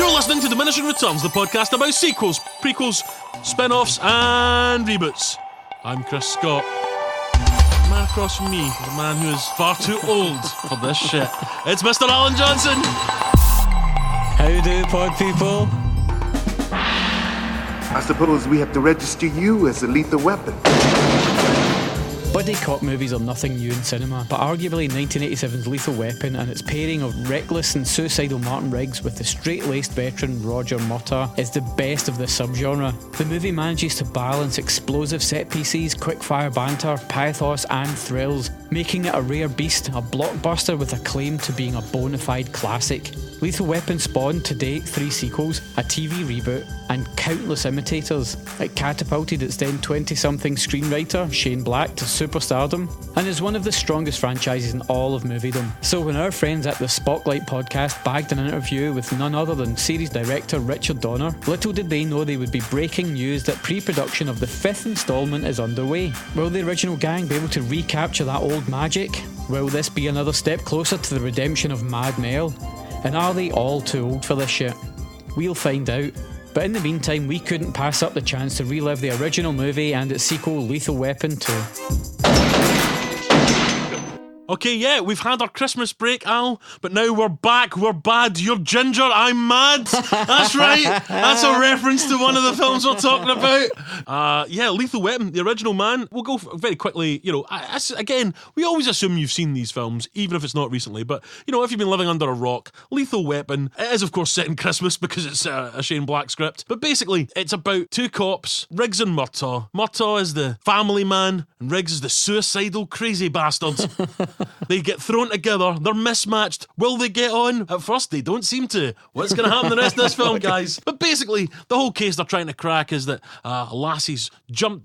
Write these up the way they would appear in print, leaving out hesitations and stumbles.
You're listening to Diminishing Returns, the podcast about sequels, prequels, spin-offs, and reboots. I'm Chris Scott. The man across from me is a man who is far too old for this shit. It's Mr. Alan Johnson. How do pod people? I suppose we have to register you as a lethal weapon. Buddy cop movies are nothing new in cinema, but arguably 1987's Lethal Weapon and its pairing of reckless and suicidal Martin Riggs with the straight-laced veteran Roger Murtaugh is the best of this subgenre. The movie manages to balance explosive set pieces, quick-fire banter, pathos and thrills, making it a rare beast, a blockbuster with a claim to being a bona fide classic. Lethal Weapon spawned to date 3 sequels, a TV reboot, and countless imitators. It catapulted its then 20-something screenwriter, Shane Black, to superstardom, and is one of the strongest franchises in all of moviedom. So when our friends at the Spocklight podcast bagged an interview with none other than series director Richard Donner, little did they know they would be breaking news that pre-production of the 5th instalment is underway. Will the original gang be able to recapture that old magic? Will this be another step closer to the redemption of Mad Mel? And are they all too old for this shit? We'll find out. But in the meantime, we couldn't pass up the chance to relive the original movie and its sequel, Lethal Weapon 2. Okay, yeah, we've had our Christmas break, Al, but now we're back. We're bad. You're ginger. I'm mad. That's right. That's a reference to one of the films we're talking about. Yeah, Lethal Weapon, the original, man. We'll go very quickly. You know, again, we always assume you've seen these films, even if it's not recently. But, you know, if you've been living under a rock, Lethal Weapon, it is, of course, set in Christmas because it's a Shane Black script. But basically, it's about 2 cops, Riggs and Murtaugh. Murtaugh is the family man, and Riggs is the suicidal, crazy bastard. They get thrown together, they're mismatched. Will they get on? At first, they don't seem to. What's going to happen in the rest of this film, guys? But basically, the whole case they're trying to crack is that Lassie's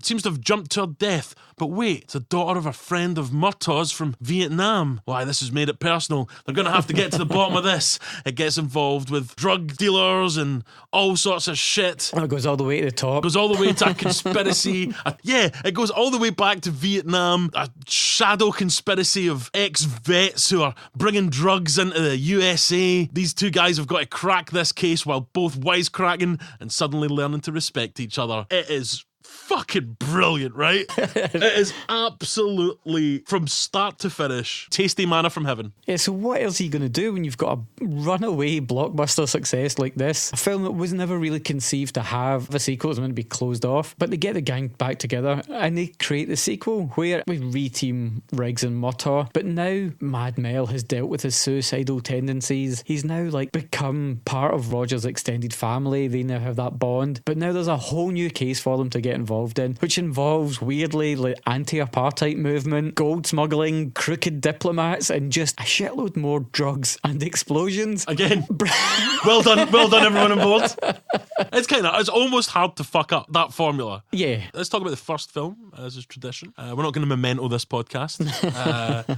seems to have jumped to her death. But wait, it's a daughter of a friend of Murtaugh's from Vietnam. Why, this has made it personal. They're going to have to get to the bottom of this. It gets involved with drug dealers and all sorts of shit. It goes all the way to the top. Goes all the way to a conspiracy. It goes all the way back to Vietnam. A shadow conspiracy of ex-vets who are bringing drugs into the USA. These 2 guys have got to crack this case while both wisecracking and suddenly learning to respect each other. It is fucking brilliant, right? It is absolutely, from start to finish, tasty manna from heaven. Yeah, so what else are you going to do when you've got a runaway blockbuster success like this? A film that was never really conceived to have a sequel. It was meant to be closed off. But they get the gang back together and they create the sequel where we re-team Riggs and Murtaugh. But now Mad Mel has dealt with his suicidal tendencies. He's now become part of Roger's extended family. They now have that bond. But now there's a whole new case for them to get involved in, which involves weirdly anti-apartheid movement, gold smuggling, crooked diplomats, and just a shitload more drugs and explosions. Again, well done everyone on board. It's almost hard to fuck up that formula. Yeah. Let's talk about the first film, as is tradition. We're not going to memento this podcast.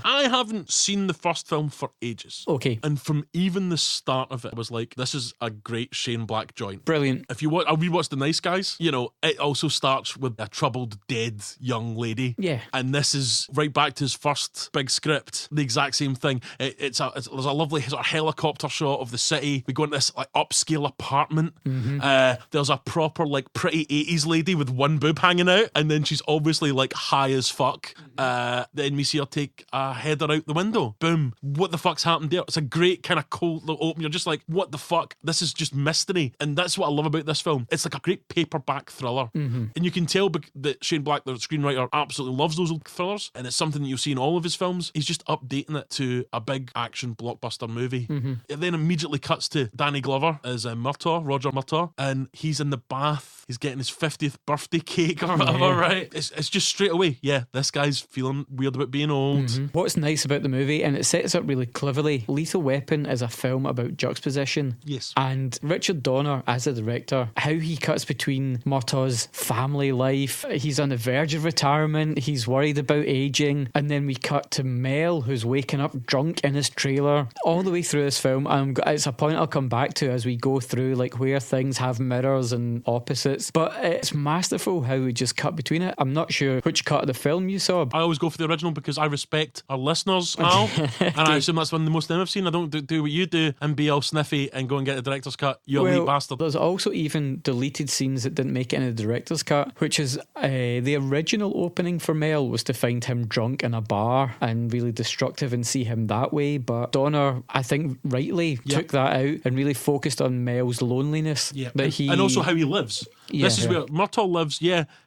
I haven't seen the first film for ages. Okay. And from even the start of it, I was like, this is a great Shane Black joint. Brilliant. If you watch, I rewatched The Nice Guys, you know, it also starts with a troubled, dead young lady. Yeah. And this is right back to his first big script. The exact same thing. There's a lovely sort of helicopter shot of the city. We go into this upscale apartment. Mm-hmm. There's a proper pretty 80s lady with one boob hanging out, and then she's obviously high as fuck. Then we see her take a header out the window. Boom. What the fuck's happened there? It's a great kind of cold little open. You're just like, what the fuck? This is just mystery. And that's what I love about this film. It's like a great paperback thriller. Mm-hmm. And you can tell that Shane Black, the screenwriter, absolutely loves those old thrillers, and it's something that you'll see in all of his films. He's just updating it to a big action blockbuster movie. Mm-hmm. It then immediately cuts to Danny Glover as Murtaugh, Roger Murtaugh, and he's in the bath. He's getting his 50th birthday cake or whatever, right? It's just straight away, yeah, this guy's feeling weird about being old. Mm-hmm. What's nice about the movie, and it sets up really cleverly, Lethal Weapon is a film about juxtaposition. Yes. And Richard Donner, as a director, how he cuts between Murtaugh's family life, he's on the verge of retirement, he's worried about aging, and then we cut to Mel, who's waking up drunk in his trailer, all the way through this film. It's a point I'll come back to as we go through where things have mirrors and opposites, but it's masterful how we just cut between it. I'm not sure which cut of the film you saw. I always go for the original because I respect our listeners, Al, and I assume that's one of the most of them I've seen. I don't do what you do and be all sniffy and go and get a director's cut. You elite bastard. There's also even deleted scenes that didn't make it in the director's cut, which is the original opening for Mel was to find him drunk in a bar and really destructive and see him that way, but Donner, I think rightly, took that out and really focused on Mel's loneliness. And also how he lives. This is where Murtaugh lives.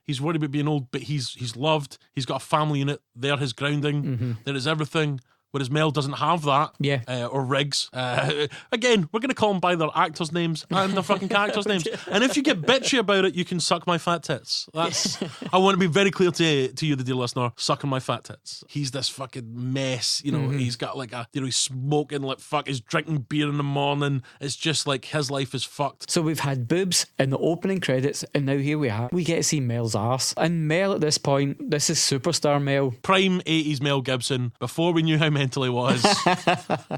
He's worried about being old, but he's loved. He's got a family in it. They're his grounding. There is everything. Whereas Mel doesn't have that. Or Riggs. Again, we're going to call them by their actors' names and their fucking characters' names. And if you get bitchy about it, you can suck my fat tits. That's. I want to be very clear to you, the dear listener, sucking my fat tits. He's this fucking mess. You know, he's got like he's smoking like fuck. He's drinking beer in the morning. It's just like his life is fucked. So we've had boobs in the opening credits, and now here we get to see Mel's arse. And Mel at this point, this is superstar Mel. Prime 80s Mel Gibson, before we knew how mental he was.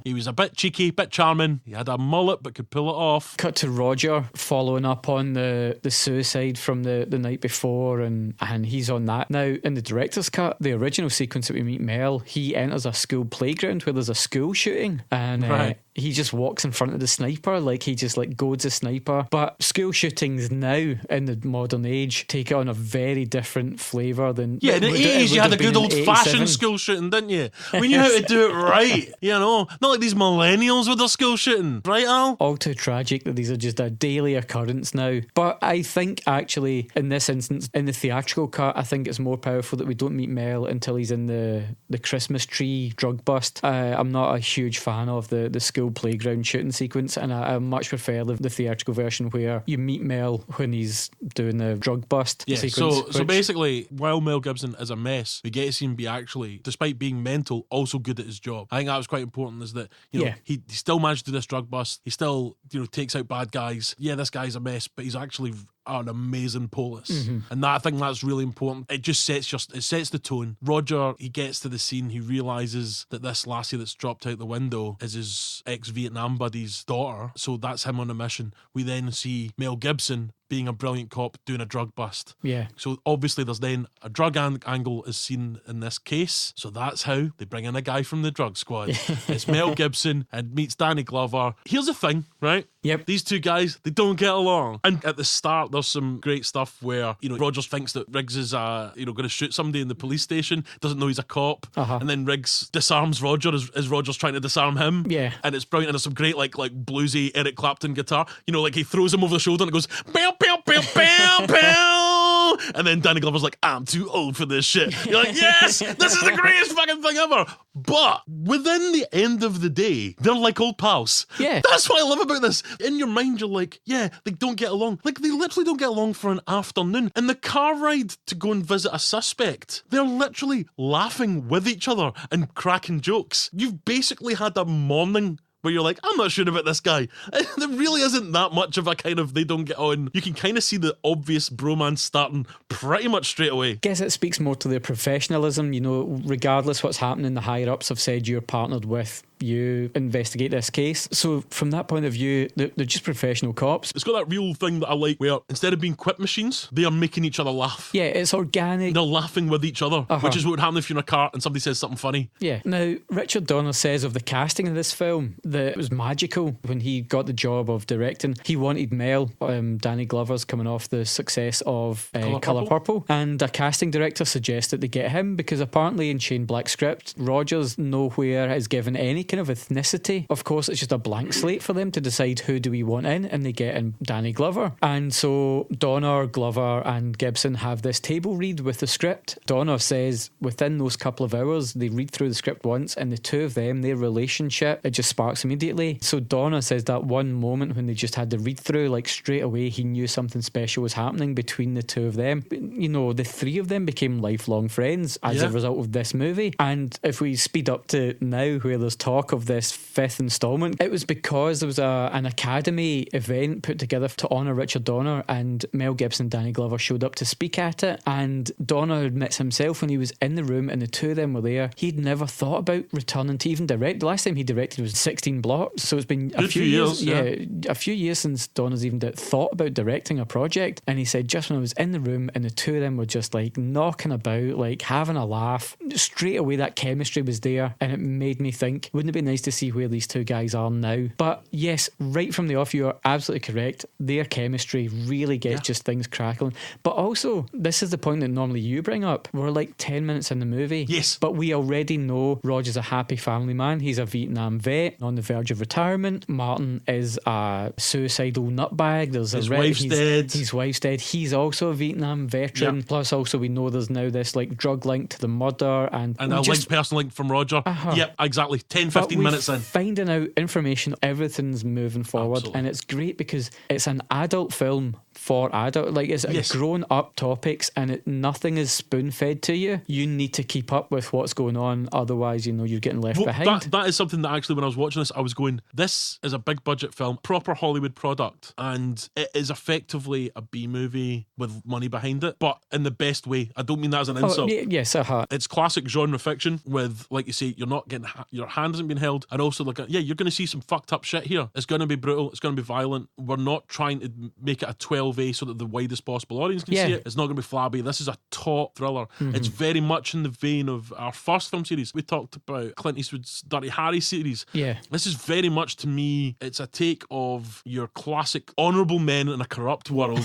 He was a bit cheeky, bit charming. He had a mullet but could pull it off. Cut to Roger following up on the suicide from the night before, and he's on that. Now, in the director's cut, the original sequence that we meet Mel, he enters a school playground where there's a school shooting, and he just walks in front of the sniper, like he just like goads a sniper. But school shootings now in the modern age take it on a very different flavour than in the 80s you had a good old fashioned school shooting, didn't you? We knew how to do it right, you know, not like these millennials with their school shooting, right, Al? All too tragic that these are just a daily occurrence now. But I think actually in this instance, in the theatrical cut, I think it's more powerful that we don't meet Mel until he's in the Christmas tree drug bust. I'm not a huge fan of the school playground shooting sequence, and I much prefer the theatrical version where you meet Mel when he's doing the drug bust sequence. So basically, while Mel Gibson is a mess, we get to see him be actually, despite being mental, also good at his job. I think that was quite important, is that, you know, he still managed to do this drug bust. He still, you know, takes out bad guys. Yeah, this guy's a mess, but he's actually an amazing police, and I think that's really important. It just sets the tone. Roger, he gets to the scene, he realises that this lassie that's dropped out the window is his ex-Vietnam buddy's daughter, so that's him on a mission. We then see Mel Gibson being a brilliant cop doing a drug bust. So obviously there's then a drug angle is seen in this case, so that's how they bring in a guy from the drug squad. It's Mel Gibson and meets Danny Glover. Here's the thing, right? These two guys, they don't get along. And at the start, there's some great stuff where, you know, Rogers thinks that Riggs is, going to shoot somebody in the police station, doesn't know he's a cop, and then Riggs disarms Roger as Roger's trying to disarm him. And it's brilliant, and there's some great, like bluesy Eric Clapton guitar. You know, like he throws him over the shoulder and it goes, pow, pow, pow, pow, pow. And then Danny Glover's like, I'm too old for this shit. You're like, yes, this is the greatest fucking thing ever. But within the end of the day, they're like old pals. That's what I love about this. In your mind, you're like, yeah, they don't get along. Like, they literally don't get along for an afternoon. In the car ride to go and visit a suspect, they're literally laughing with each other and cracking jokes. You've basically had a morning where you're like, I'm not sure about this guy. There really isn't that much of a kind of they don't get on. You can kind of see the obvious bromance starting pretty much straight away. Guess it speaks more to their professionalism. You know, regardless what's happening, the higher ups have said you're partnered with, you investigate this case. So from that point of view, they're just professional cops. It's got that real thing that I like where instead of being quip machines, they are making each other laugh. It's organic. They're laughing with each other, which is what would happen if you're in a car and somebody says something funny. Now, Richard Donner says of the casting of this film that it was magical when he got the job of directing. He wanted Mel, Danny Glover's coming off the success of Colour Purple, and a casting director suggested they get him because apparently in Shane Black's script, Rogers nowhere is given any kind of ethnicity. Of course, it's just a blank slate for them to decide who do we want in, and they get in Danny Glover. And so Donner, Glover and Gibson have this table read with the script. Donner says within those couple of hours they read through the script once, and the two of them, their relationship, it just sparks immediately. So Donner says that one moment when they just had the read through, like straight away he knew something special was happening between the two of them. You know, the three of them became lifelong friends as a result of this movie. And if we speed up to now where there's talk talk of this 5th installment, it was because there was an Academy event put together to honour Richard Donner, and Mel Gibson and Danny Glover showed up to speak at it, and Donner admits himself when he was in the room and the two of them were there, he'd never thought about returning to even direct. The last time he directed was 16 Blocks, so it's been a few years. A few years since Donner's even thought about directing a project, and he said just when I was in the room and the two of them were just like knocking about, like having a laugh, straight away that chemistry was there, and it made me think, wouldn't it be nice to see where these two guys are now? But yes, right from the off, you are absolutely correct. Their chemistry really gets just things crackling. But also, this is the point that normally you bring up. We're like 10 minutes in the movie. Yes. But we already know Roger's a happy family man. He's a Vietnam vet on the verge of retirement. Martin is a suicidal nutbag. His wife's dead. His wife's dead. He's also a Vietnam veteran. Yep. Plus, also, we know there's now this like drug link to the murder and a linked person link from Roger. Yep, exactly. 10-15 minutes in. Finding out information, everything's moving forward. Absolutely. And it's great because it's an adult film for adult, like it's grown up topics, and nothing is spoon fed to you. You need to keep up with what's going on, otherwise you're getting left behind. That is something that actually when I was watching this I was going, this is a big budget film, proper Hollywood product, and it is effectively a B movie with money behind it, but in the best way. I don't mean that as an insult. Yes, it's classic genre fiction with, like you say, you're not getting your hand hasn't been held, and also like you're going to see some fucked up shit here. It's going to be brutal, it's going to be violent. We're not trying to make it a 12A so that the widest possible audience can see it. It's not going to be flabby. This is a top thriller. It's very much in the vein of our first film series. We talked about Clint Eastwood's Dirty Harry series. Yeah. This is very much, to me, it's a take of your classic honourable men in a corrupt world.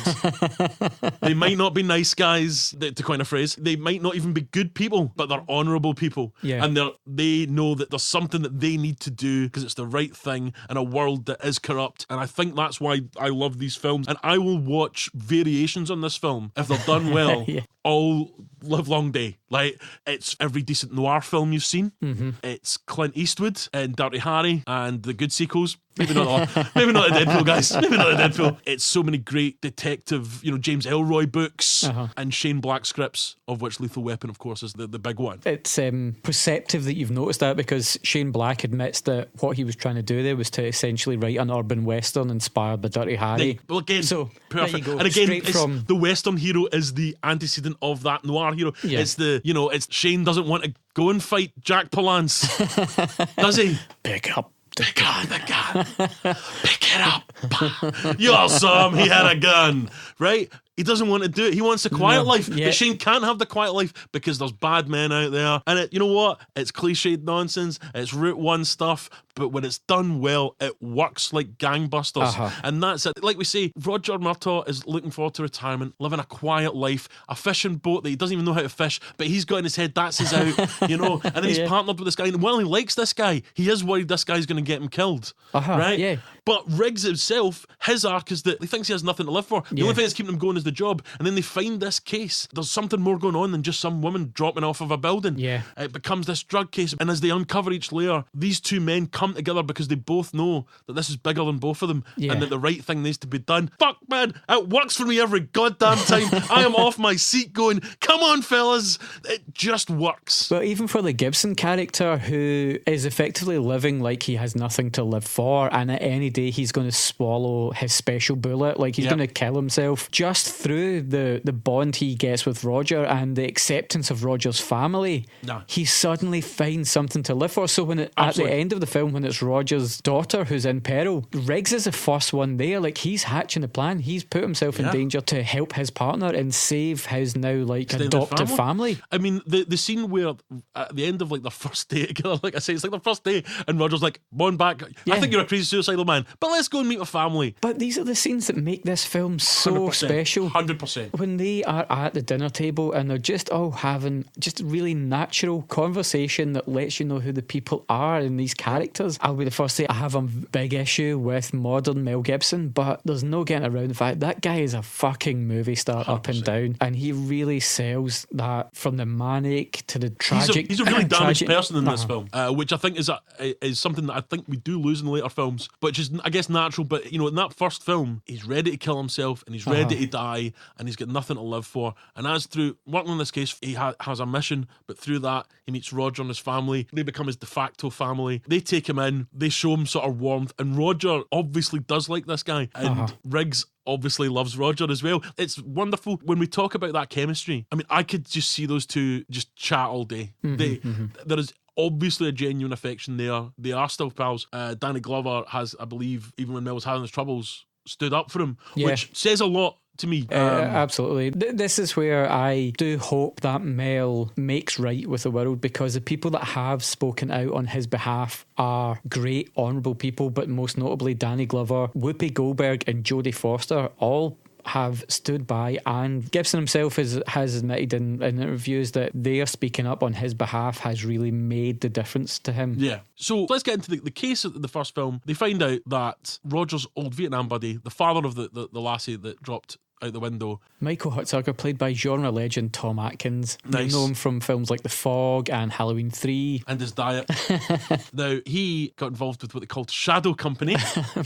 They might not be nice guys, to coin a phrase. They might not even be good people, but they're honourable people. Yeah. And they know that there's something that they need to do because it's the right thing in a world that is corrupt. And I think that's why I love these films. And I will watch variations on this film if they're done well all live long day. Like, it's every decent noir film you've seen. It's Clint Eastwood and Dirty Harry and the good sequels. Maybe not the Deadpool, guys. Maybe not the Deadpool. It's so many great detective, James Ellroy books and Shane Black scripts, of which Lethal Weapon, of course, is the big one. It's perceptive that you've noticed that, because Shane Black admits that what he was trying to do there was to essentially write an urban western inspired by Dirty Harry. Well, again, so perfect. There you go. And again, the western hero is the antecedent of that noir hero. Yeah. It's it's Shane doesn't want to go and fight Jack Palance, does he? Pick up the gun. Pick it up. You all saw him. He had a gun, right? He doesn't want to do it. He wants a quiet life. But Shane can't have the quiet life because there's bad men out there. And you know what? It's cliched nonsense. It's Route 1 stuff. But when it's done well, it works like gangbusters. And that's it. Like we say, Roger Murtaugh is looking forward to retirement, living a quiet life, a fishing boat that he doesn't even know how to fish, but he's got in his head, that's his out, And then he's partnered with this guy. And while he likes this guy, he is worried this guy's going to get him killed. Right? Yeah. But Riggs himself, his arc is that he thinks he has nothing to live for. The only thing that's keeping him going is the job. And then they find this case. There's something more going on than just some woman dropping off of a building. Yeah. It becomes this drug case. And as they uncover each layer, these two men come together because they both know that this is bigger than both of them and that the right thing needs to be done. Fuck, man, it works for me every goddamn time. I am off my seat going, come on, fellas. It just works. Well, even for the Gibson character, who is effectively living like he has nothing to live for, and at any day he's going to swallow his special bullet, like he's going to kill himself, just through the bond he gets with Roger and the acceptance of Roger's family, he suddenly finds something to live for. So when at the end of the film, when it's Roger's daughter who's in peril, Riggs is the first one there. Like, he's hatching the plan. He's put himself in danger to help his partner and save his now like adoptive family. I mean, the scene where at the end of like their first day together, like I say, it's like their first day, and Roger's like, "Born back. I think you're a crazy suicidal man, but let's go and meet my family." But these are the scenes that make this film so special. 100%. When they are at the dinner table and they're just all having just really natural conversation that lets you know who the people are and these characters. I'll be the first to say I have a big issue with modern Mel Gibson, but there's no getting around the fact that guy is a fucking movie star 100%. Up and down, and he really sells that from the manic to the tragic. He's a really damaged person in this film, which I think is something that I think we do lose in the later films, which is, I guess, natural. But in that first film, he's ready to kill himself and he's ready to die, and he's got nothing to live for. And as through working on this case, he has a mission, but through that he meets Roger and his family. They become his de facto family. They take take him in. They show him sort of warmth, and Roger obviously does like this guy, and Riggs obviously loves Roger as well. It's wonderful when we talk about that chemistry. I mean, I could just see those two just chat all day. There is obviously a genuine affection there. They are still pals. Danny Glover has, I believe, even when Mel was having his troubles, stood up for him, which says a lot to me. Absolutely. This is where I do hope that Mel makes right with the world, because the people that have spoken out on his behalf are great, honourable people, but most notably Danny Glover, Whoopi Goldberg and Jodie Foster all have stood by, and Gibson himself has admitted in interviews that their speaking up on his behalf has really made the difference to him. Yeah. So let's get into the case of the first film. They find out that Roger's old Vietnam buddy, the father of the lassie that dropped out the window, Michael Hutzager, played by genre legend Tom Atkins. Nice. You know him from films like The Fog and Halloween 3. And his diet. Now, he got involved with what they called Shadow Company.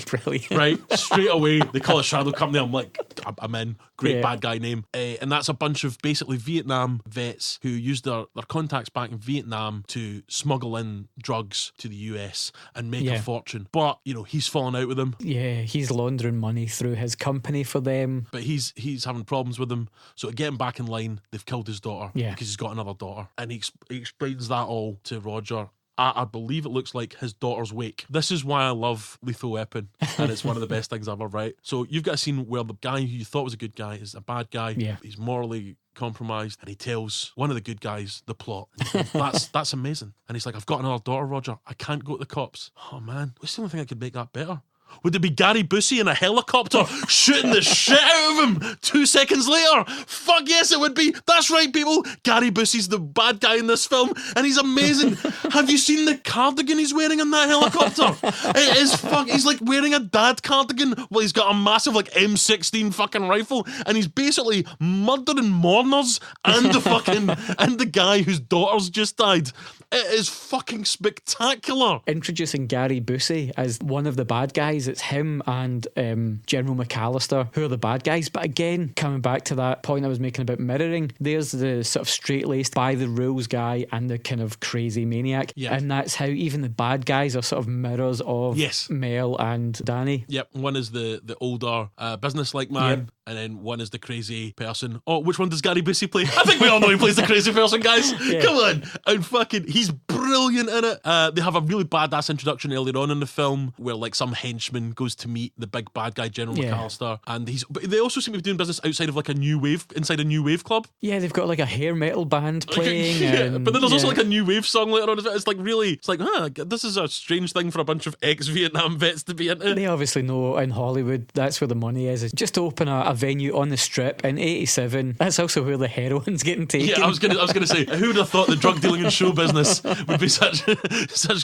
Brilliant. Right? Straight away, they call it Shadow Company. I'm like, I'm in. Great bad guy name. And that's a bunch of basically Vietnam vets who used their contacts back in Vietnam to smuggle in drugs to the US and make a fortune. But, you know, he's fallen out with them. Yeah, he's laundering money through his company for them. But he's having problems with them. So to get him back in line, they've killed his daughter because he's got another daughter. And he explains that all to Roger. I believe it looks like his daughter's wake. This is why I love Lethal Weapon, and it's one of the best things ever, right? So you've got a scene where the guy who you thought was a good guy is a bad guy. Yeah. He's morally compromised, and he tells one of the good guys the plot. That's amazing. And he's like, I've got another daughter, Roger. I can't go to the cops. Oh man, what's the only thing I could make that better? Would it be Gary Busey in a helicopter shooting the shit out of him 2 seconds later? Fuck yes, it would be. That's right, people. Gary Busey's the bad guy in this film, and he's amazing. Have you seen the cardigan he's wearing in that helicopter? It is He's like wearing a dad cardigan while he's got a massive like M16 fucking rifle, and he's basically murdering mourners and the guy whose daughter's just died. It is fucking spectacular. Introducing Gary Busey as one of the bad guys. It's him and General McAllister who are the bad guys. But again, coming back to that point I was making about mirroring, there's the sort of straight-laced, by the rules guy and the kind of crazy maniac. Yeah. And that's how even the bad guys are sort of mirrors of Mel and Danny. Yep. One is the older business-like man. Yep. And then one is the crazy person. Oh, which one does Gary Busey play? I think we all know he plays the crazy person, guys. Yeah. Come on. And fucking, he's brilliant in it. They have a really badass introduction earlier on in the film where like some henchman goes to meet the big bad guy, General McAllister. And but they also seem to be doing business outside of like inside a new wave club. Yeah, they've got like a hair metal band playing. But then there's also like a new wave song later on. It's like really, it's like, this is a strange thing for a bunch of ex-Vietnam vets to be into. They obviously know in Hollywood that's where the money is. It's just to open a venue on the Strip in 87. That's also where the heroin's getting taken. Yeah, I was gonna say, who would have thought the drug dealing and show business would be such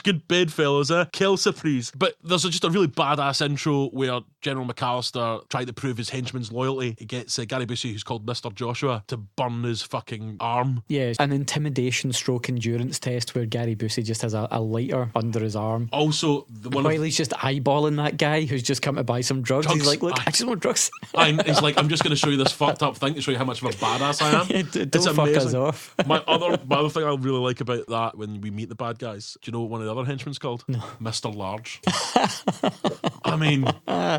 good bedfellows, eh? Quelle surprise. But there's just a really badass intro where General McAllister tried to prove his henchman's loyalty. He gets Gary Busey, who's called Mr. Joshua, to burn his fucking arm. Yeah, an intimidation stroke endurance test where Gary Busey just has a lighter under his arm. Also, while he's just eyeballing that guy who's just come to buy some drugs. He's like, look, I just want drugs. He's like, I'm just going to show you this fucked up thing to show you how much of a badass I am. Don't fuck us off. My other thing I really like about that when we meet the bad guys, do you know what one of the other henchmen's called? No. Mr. Large. I mean,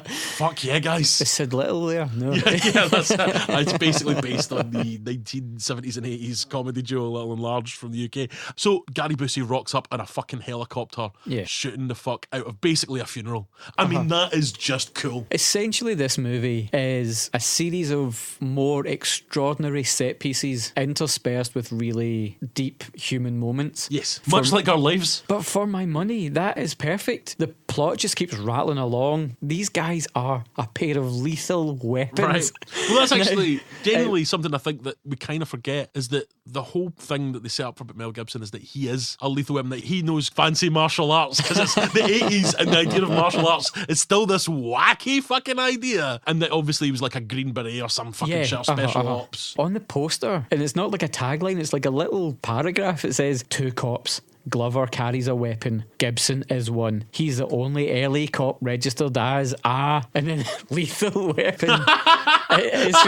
fuck yeah, guys. Is Sid Little there? No. Yeah, that's it. It's basically based on the 1970s and 80s comedy duo Little and Large from the UK. So Gary Busey rocks up in a fucking helicopter, shooting the fuck out of basically a funeral. I mean, that is just cool. Essentially, this movie is a series of more extraordinary set pieces interspersed with really deep human moments. Yes, much like our lives. But for my money, that is perfect. The plot just keeps rattling along. These guys are a pair of lethal weapons. Right. Well, that's actually genuinely something I think that we kind of forget, is that the whole thing that they set up for Mel Gibson is that he is a lethal weapon, that he knows fancy martial arts, because it's the 80s and the idea of martial arts is still this wacky fucking idea. And that obviously he was like a Green Beret or some fucking shit of special ops. On the poster, and it's not like a tagline, it's like a little paragraph. It says, 2 cops. Glover carries a weapon. Gibson is one. He's the only LA cop registered as and then lethal weapon. It's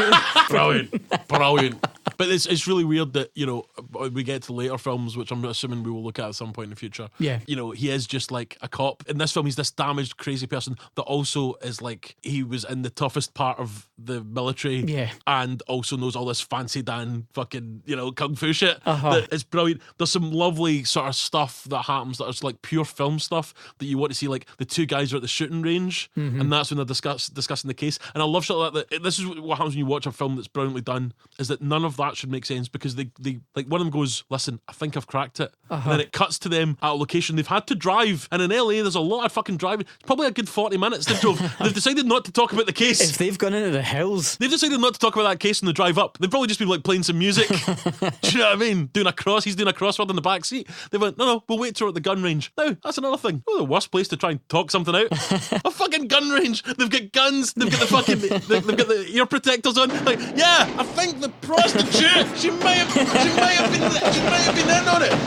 really brilliant. But it's really weird that, you know, we get to later films, which I'm assuming we will look at some point in the future. Yeah. You know, he is just like a cop. In this film, he's this damaged, crazy person that also is like, he was in the toughest part of the military. Yeah. And also knows all this fancy Dan fucking, you know, kung fu shit. That is brilliant. There's some lovely sort of stuff that happens that is like pure film stuff that you want to see. Like the two guys are at the shooting range, and that's when they're discussing the case. And I love shit like that. This is what happens when you watch a film that's brilliantly done, is that none of that should make sense, because they like, one of them goes, listen, I think I've cracked it. And then it cuts to them at a location they've had to drive. And in LA, there's a lot of fucking driving. It's probably a good 40 minutes they've drove. They've decided not to talk about the case. If they've gone into the hills. They've decided not to talk about that case on the drive up. They've probably just been like playing some music. Do you know what I mean? He's doing a crossword in the back seat. They went, no, we'll wait till we're at the gun range. Now, that's another thing. Oh, the worst place to try and talk something out. A fucking gun range. They've got guns. They've got the fucking, they've got the ear protectors on. Like, yeah, I think the prostitute, she might have been in on it.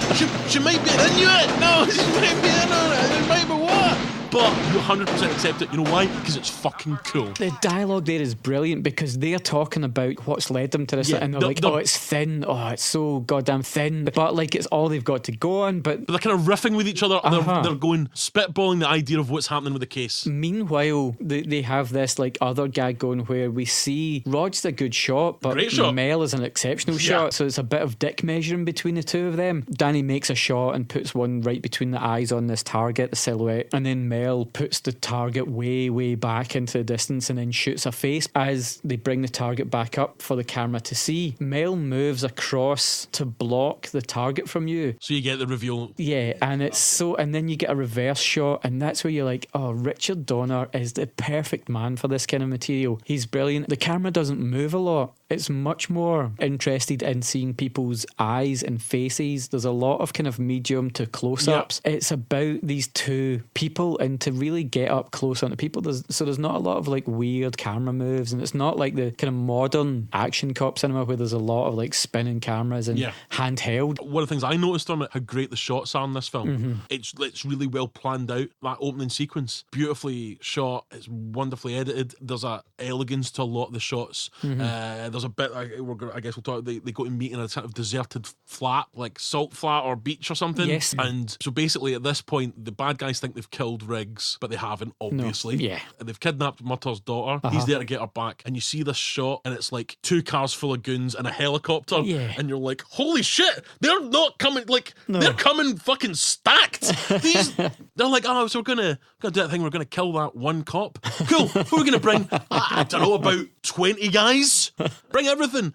She might be into it. No, she might be in on it. It might be what? But you 100% accept it. You know why? Because it's fucking cool. The dialogue there is brilliant, because they're talking about what's led them to this, and they're like, oh, it's thin, oh, it's so goddamn thin, but like it's all they've got to go on. But they're kind of riffing with each other, and they're going, spitballing the idea of what's happening with the case. Meanwhile, they have this like other gag going where we see Rod's a good shot, but Great shot. Mel is an exceptional shot, so it's a bit of dick measuring between the two of them. Danny makes a shot and puts one right between the eyes on this target, the silhouette, and then Mel puts the target way back into the distance and then shoots a face. As they bring the target back up for the camera to see, Mel moves across to block the target from you. So you get the reveal. Yeah, and it's so, and then you get a reverse shot, and that's where you're like, oh, Richard Donner is the perfect man for this kind of material. He's brilliant. The camera doesn't move a lot. It's much more interested in seeing people's eyes and faces. There's a lot of kind of medium to close-ups. Yep. It's about these two people, and to really get up close onto people, there's not a lot of like weird camera moves, and it's not like the kind of modern action cop cinema where there's a lot of like spinning cameras and handheld. One of the things I noticed from it, how great the shots are in this film. It's really well planned out. That opening sequence, beautifully shot. It's wonderfully edited. There's a elegance to a lot of the shots. There's a bit, I guess we'll talk, they go to meet in a sort of deserted flat, like salt flat or beach or something. Yes. And so basically at this point, the bad guys think they've killed Riggs, but they haven't, obviously. No. Yeah. And they've kidnapped Murtaugh's daughter. He's there to get her back. And you see this shot, and it's like 2 cars full of goons and a helicopter. Yeah. And you're like, holy shit, they're not coming, like, they're coming fucking stacked. They're like, oh, so we're gonna do that thing, we're gonna kill that one cop. Cool. Who are we gonna bring? I don't know, about 20 guys? Bring everything.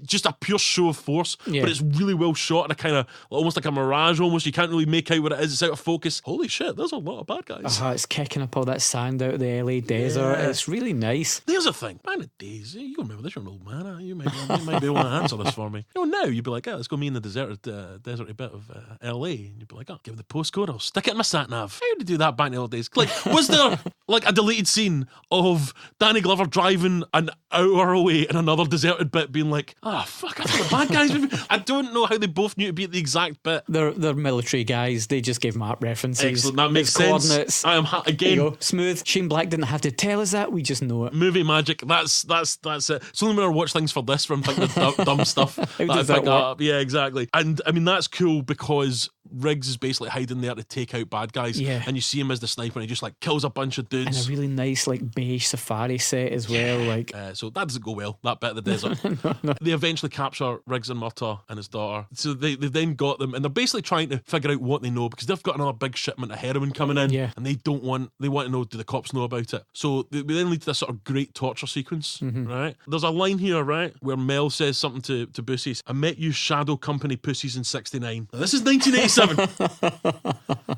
Just a pure show of force, but it's really well shot in a kind of, almost like a mirage almost. You can't really make out what it is. It's out of focus. Holy shit, there's a lot of bad guys. It's kicking up all that sand out of the LA desert. It's really nice. There's a thing. Man of days, you remember this, you're an old man. You might be able to answer this for me. You know, now you'd be like, let's go me in the deserty bit of LA. And you'd be like, give me the postcode, I'll stick it in my sat-nav. How did you do that back in the old days? Like, was there like a deleted scene of Danny Glover driving an hour away in another deserted bit being like, fuck, I thought the bad guys. I don't know how they both knew to be at the exact bit. They're military guys. They just gave map references. Excellent, that makes sense. Coordinates. I am again smooth. Shane Black didn't have to tell us that. We just know it. Movie magic. That's it. It's only when I watch things for this, when I'm thinking of dumb stuff. How does that work? Yeah, exactly. And I mean, that's cool because Riggs is basically hiding there to take out bad guys. Yeah. And you see him as the sniper, and he just like kills a bunch of dudes. And a really nice like beige safari set as well. Like, so that doesn't go well, that bit of the desert. No. They eventually capture Riggs and Murtaugh and his daughter. So they've then got them, and they're basically trying to figure out what they know, because they've got another big shipment of heroin coming in. Yeah. And they want to know, do the cops know about it? So we then lead to this sort of great torture sequence, right? There's a line here, right, where Mel says something to Bussies. I met you shadow company pussies in 69. Now, this is 1987.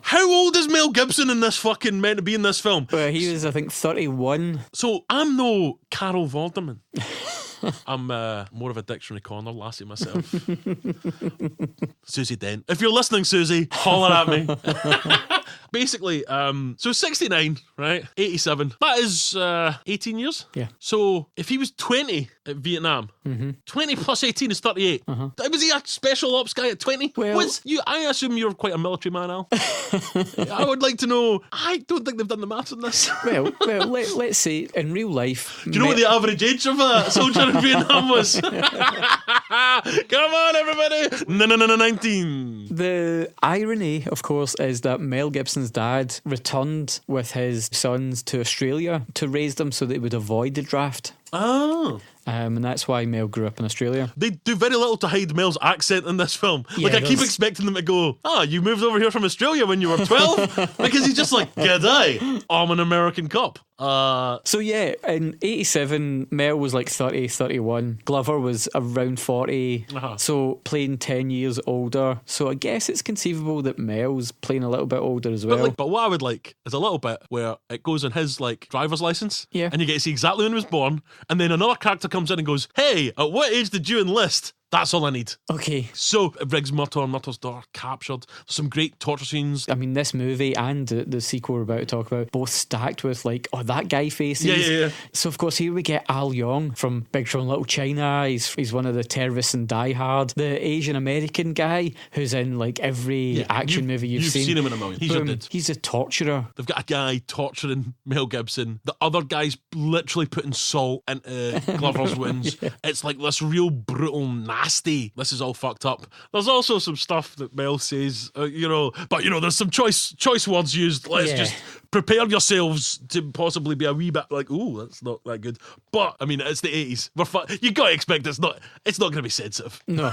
How old is Mel Gibson in this fucking meant to be in this film? Well, he was, I think, 31. So I'm no Carol Vorderman. I'm more of a dictionary corner lassie myself. Susie Dent. If you're listening, Susie, holler at me. Basically, so 69, right? 87. That is 18 years. Yeah. So if he was 20 at Vietnam. 20 plus 18 is 38. Was he a special ops guy at 20? Well- I assume you're quite a military man, Al. I would like to know. I don't think they've done the maths on this. Well, let's say in real life. Do you know what the average age of a soldier in Vietnam was? Come on, everybody. No, 19. The irony, of course, is that Mel Gibson's dad returned with his sons to Australia to raise them so they would avoid the draft. Oh. And that's why Mel grew up in Australia. They do very little to hide Mel's accent in this film. Yeah, I keep there's- expecting them to go, you moved over here from Australia when you were 12? Because he's just like, g'day, I'm an American cop. So yeah, in 87, Mel was like 30, 31. Glover was around 40. So playing 10 years older. So I guess it's conceivable that Mel's playing a little bit older as well. But what I would like is a little bit where it goes on his driver's license. Yeah. And you get to see exactly when he was born. And then another character comes in and goes, hey, at what age did you enlist? That's all I need. Okay. So Riggs, Murtaugh and Murtaugh's daughter captured. Some great torture scenes. I mean, this movie and the sequel we're about to talk about, both stacked with that guy faces. Yeah. So of course here we get Al Yong from Big Trouble in Little China. He's one of the terrorists in Die Hard. The Asian American guy who's in every action movie you've seen. You've seen him in a million. He's your dude. He's a torturer. They've got a guy torturing Mel Gibson. The other guy's literally putting salt into Glover's wounds. It's like this real brutal, nasty. This is all fucked up. There's also some stuff that Mel says, but there's some choice words used. Let's just prepare yourselves to possibly be a wee bit like, ooh, that's not that good. But I mean, it's the 80s. You gotta expect it's not going to be sensitive. No.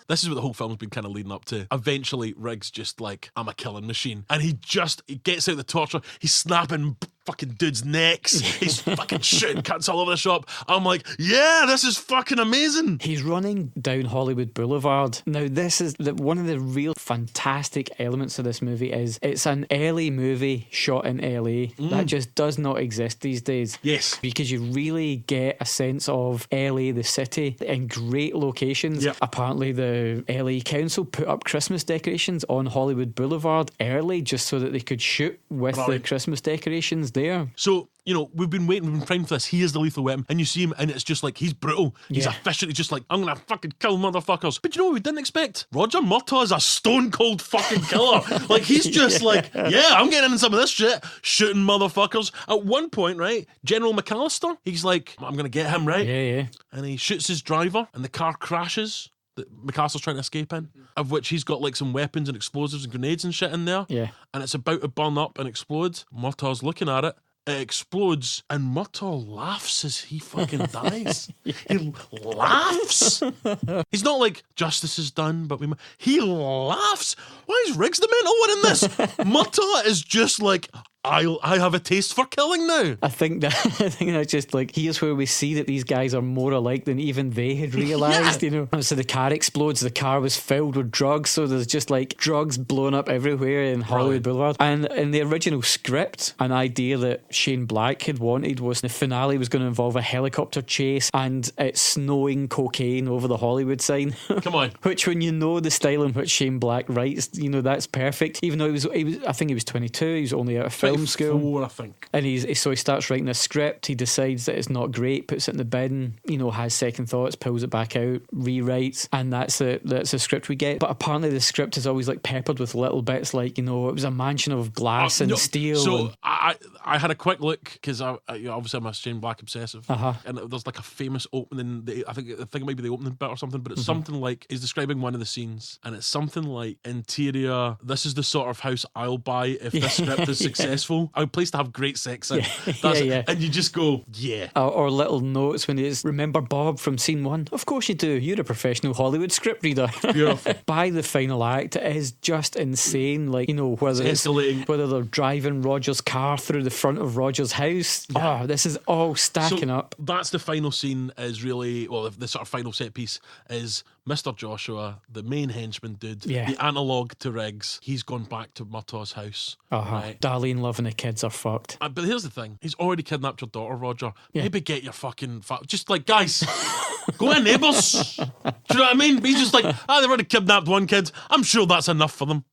This is what the whole film's been kind of leading up to. Eventually, Riggs just I'm a killing machine, and he gets out the torture. He's snapping fucking dudes' necks. He's fucking shooting cuts all over the shop. I'm like, yeah, this is fucking amazing. He's running down Hollywood Boulevard. Now, this is one of the real fantastic elements of this movie is it's an LA movie shot in LA that just does not exist these days. Yes. Because you really get a sense of LA, the city, in great locations. Yep. Apparently, the LA Council put up Christmas decorations on Hollywood Boulevard early just so that they could shoot with the Christmas decorations there. So, we've been primed for this. He is the lethal weapon, and you see him, and it's just he's brutal. He's efficient. He's just I'm gonna fucking kill motherfuckers. But you know what we didn't expect? Roger Murtaugh is a stone cold fucking killer. He's just I'm getting into some of this shit, shooting motherfuckers. At one point, right, General McAllister, he's like, I'm gonna get him, right? Yeah. And he shoots his driver, and the car crashes that McAllister's trying to escape in, of which he's got some weapons and explosives and grenades and shit in there. Yeah. And it's about to burn up and explode. Murtaugh's looking at it. It explodes, and Murtaugh laughs as he fucking dies. He laughs. He's not like, justice is done, but he laughs. Why is Riggs the mental one in this? Murtaugh is just I have a taste for killing now. I think that's just here's where we see that these guys are more alike than even they had realised, So the car explodes, the car was filled with drugs, so there's just drugs blown up everywhere in Hollywood Boulevard. And in the original script, an idea that Shane Black had wanted was the finale was going to involve a helicopter chase and it's snowing cocaine over the Hollywood sign. Come on. Which, when the style in which Shane Black writes, that's perfect. Even though I think he was 22, he was only out of film school, I think. And he starts writing a script. He decides that it's not great, puts it in the bin, has second thoughts, pulls it back out, rewrites, and that's a script we get. But apparently the script is always peppered with little bits it was a mansion of glass and steel. So I had a quick look because obviously I'm a Shane Black obsessive, and there's a famous opening. I think it might be the opening bit or something, but it's something he's describing one of the scenes, and it's something like interior. This is the sort of house I'll buy if this script is successful. A place to have great sex in. And you just go, yeah. Or little notes when it's, remember Bob from scene 1? Of course you do. You're a professional Hollywood script reader. Beautiful. By the final act, it is just insane. Whether it's escalating. Whether they're driving Roger's car through the front of Roger's house. Yeah. Oh, this is all stacking up. That's the final scene. Is really the sort of final set piece is Mr. Joshua, the main henchman dude, Yeah. the analogue to Riggs, he's gone back to Murtaugh's house. Right? Darlene Love and the kids are fucked. But here's the thing. He's already kidnapped your daughter, Roger. Yeah. Maybe get your fucking... just like, guys, go in, neighbours. Do you know what I mean? But he's just like, they've already kidnapped one kid. I'm sure that's enough for them.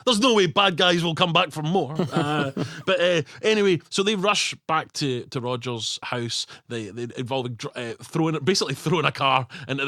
There's no way bad guys will come back for more. But anyway, so they rush back to Roger's house. They involve basically throwing a car into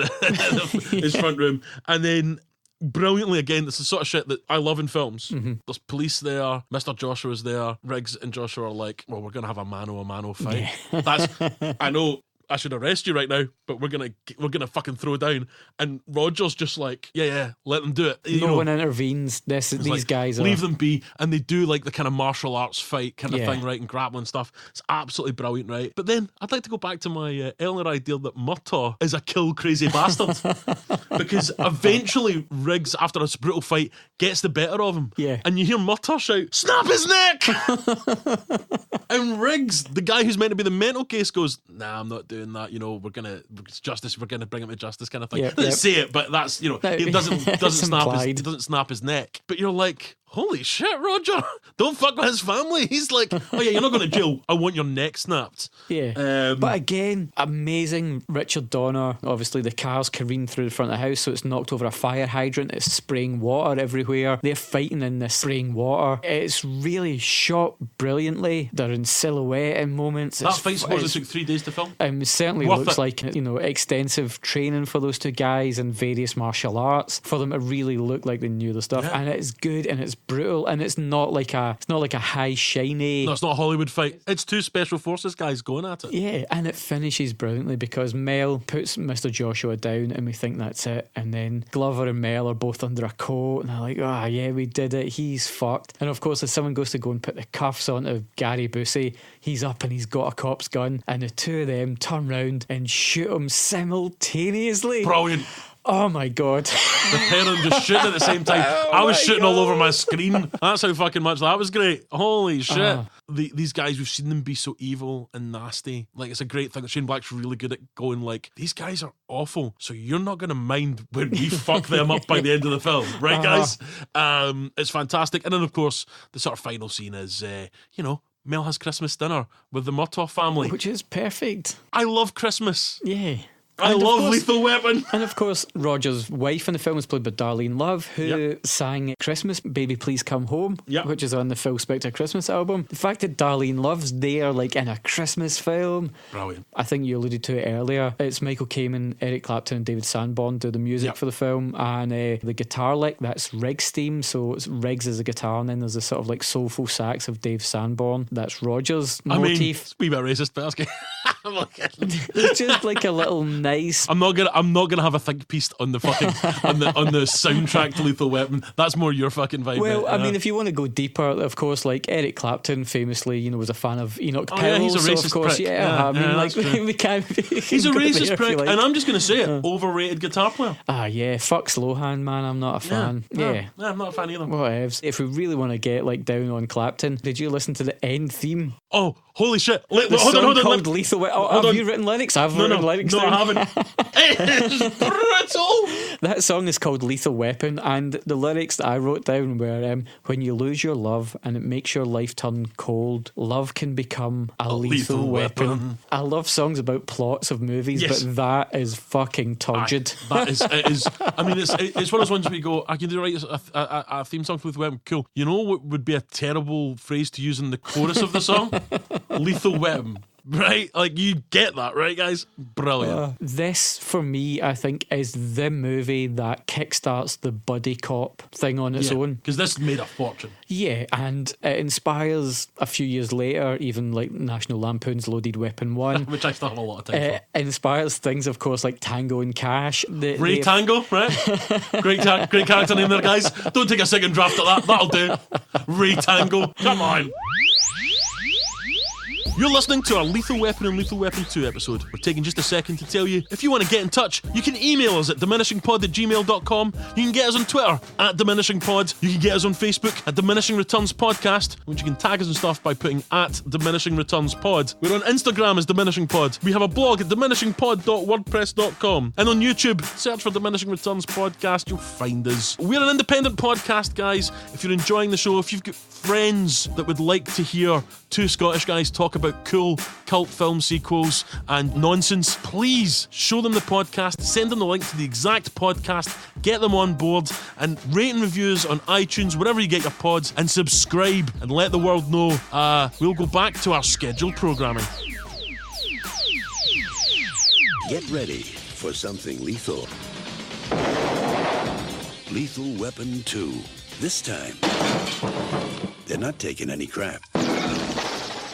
his front room. And then... brilliantly, again, this is the sort of shit that I love in films. There's police there, Mr. Joshua's there, Riggs and Joshua are like, well, we're gonna have a mano fight. Yeah. I know I should arrest you right now, but we're gonna fucking throw down. And Roger's just like, yeah, let them do it. No one intervenes. These like, guys leave them be, and they do like the kind of martial arts fight kind of Yeah. thing, right, and grappling stuff. It's absolutely brilliant, right? But then I'd like to go back to my earlier idea that Murtaugh is a kill crazy bastard, because eventually Riggs, after a brutal fight, gets the better of him. Yeah. And you hear Murtaugh shout, "Snap his neck!" And Riggs, the guy who's meant to be the mental case, goes, "Nah, I'm not doing that. You know, it's justice. We're gonna bring him to justice," kind of thing. Yep, Doesn't yep. say it, but that's, you know, he doesn't It's implied. snap his neck. But you're like, holy shit, Roger! Don't fuck with his family. He's like, oh yeah, you're not going to jail. I want your neck snapped. Yeah. But again, amazing Richard Donner. Obviously, the cars careen through the front of the house, so it's knocked over a fire hydrant. It's spraying water everywhere. They're fighting in this spraying water. It's really shot brilliantly. They're in silhouette in moments. That fight supposedly took 3 days to film. It certainly Worth looks it. like, you know, extensive training for those two guys and various martial arts for them to really look like they knew the stuff. Yeah. And it's good and it's brutal and it's not like a high shiny. No, it's not a Hollywood fight. It's two special forces guys going at it. Yeah, and it finishes brilliantly because Mel puts Mr. Joshua down and we think that's it. And then Glover and Mel are both under a coat and they're like, yeah, we did it. He's fucked. And of course, as someone goes to go and put the cuffs onto Gary Busey, he's up and he's got a cop's gun. And the two of them turn round and shoot him simultaneously. Brilliant. Oh my God. The pair of them just shooting at the same time. I was shooting all over my screen. That's how fucking much that was great. Holy shit. These guys, we've seen them be so evil and nasty. Like, it's a great thing that Shane Black's really good at going like, these guys are awful, so you're not going to mind when we fuck them up by the end of the film. Right, guys? It's fantastic. And then, of course, the sort of final scene is, Mel has Christmas dinner with the Murtaugh family. Which is perfect. I love Christmas. Yeah. I And of love course- Lethal Weapon. And of course, Roger's wife in the film is played by Darlene Love, who sang Christmas, Baby Please Come Home, Yep. which is on the Phil Spector Christmas album. The fact that Darlene Love's there, like in a Christmas film, Brilliant. I think you alluded to it earlier. It's Michael Kamen, Eric Clapton, and David Sanborn do the music Yep. for the film, and the guitar lick, that's Riggs' theme. So it's Riggs as a guitar, and then there's a sort of like soulful sax of Dave Sanborn. That's Roger's I mean, motif. it's a wee bit racist, but that's good. It's just like a little nice. I'm not gonna have a think piece on the fucking on the soundtrack to Lethal Weapon. That's more your fucking vibe. Well, mate. I mean, if you want to go deeper, of course, like Eric Clapton famously, was a fan of Enoch Oh, yeah, Powell. he's a so racist of course, prick. I mean, Yeah, like that's true. we can't. he's a racist prick, and I'm just gonna say it. Overrated guitar player. Fuck Slohan, man. I'm not a fan. Yeah. I'm not a fan either. Whatevs. If we really want to get like down on Clapton, did you listen to the end theme? Oh, holy shit! The Hold song on. called Lethal Weapon. hold Have on. you written lyrics? I've No, written lyrics. I down. haven't. It's brutal. That song is called Lethal Weapon, and the lyrics that I wrote down were when you lose your love and it makes your life turn cold, love can become a lethal weapon. I love songs about plots of movies, Yes. but that is fucking turgid. It is. I mean, it's one of those ones where you go, I can do a theme song for Lethal Weapon. Cool. You know what would be a terrible phrase to use in the chorus of the song? Lethal Weapon. Right? Like, you get that, right, guys? Brilliant. This, for me, I think, is the movie that kickstarts the buddy cop thing on its own. Because this made a fortune. Yeah, and it inspires a few years later, even like National Lampoon's Loaded Weapon 1. Which I still have a lot of time for. Inspires things, of course, like Tango and Cash. Ray Tango, right? great character name there, guys. Don't take a second draft of that. That'll do. Ray Tango. Come on. You're listening to our Lethal Weapon and Lethal Weapon 2 episode. We're taking just a second to tell you, if you want to get in touch, you can email us at diminishingpod@gmail.com. You can get us on Twitter at diminishingpod. You can get us on Facebook at Diminishing Returns Podcast, which you can tag us and stuff by putting at Diminishing Returns Pod. We're on Instagram as Diminishing Pod. We have a blog at diminishingpod.wordpress.com. And on YouTube, search for Diminishing Returns Podcast. You'll find us. We're an independent podcast, guys. If you're enjoying the show, if you've got friends that would like to hear two Scottish guys talk about cool cult film sequels and nonsense, please show them the podcast, send them the link to the exact podcast, get them on board, and rate and reviews on iTunes, wherever you get your pods, and subscribe and let the world know. We'll go back to our scheduled programming. Get ready for something lethal. Lethal Weapon 2. This time, they're not taking any crap.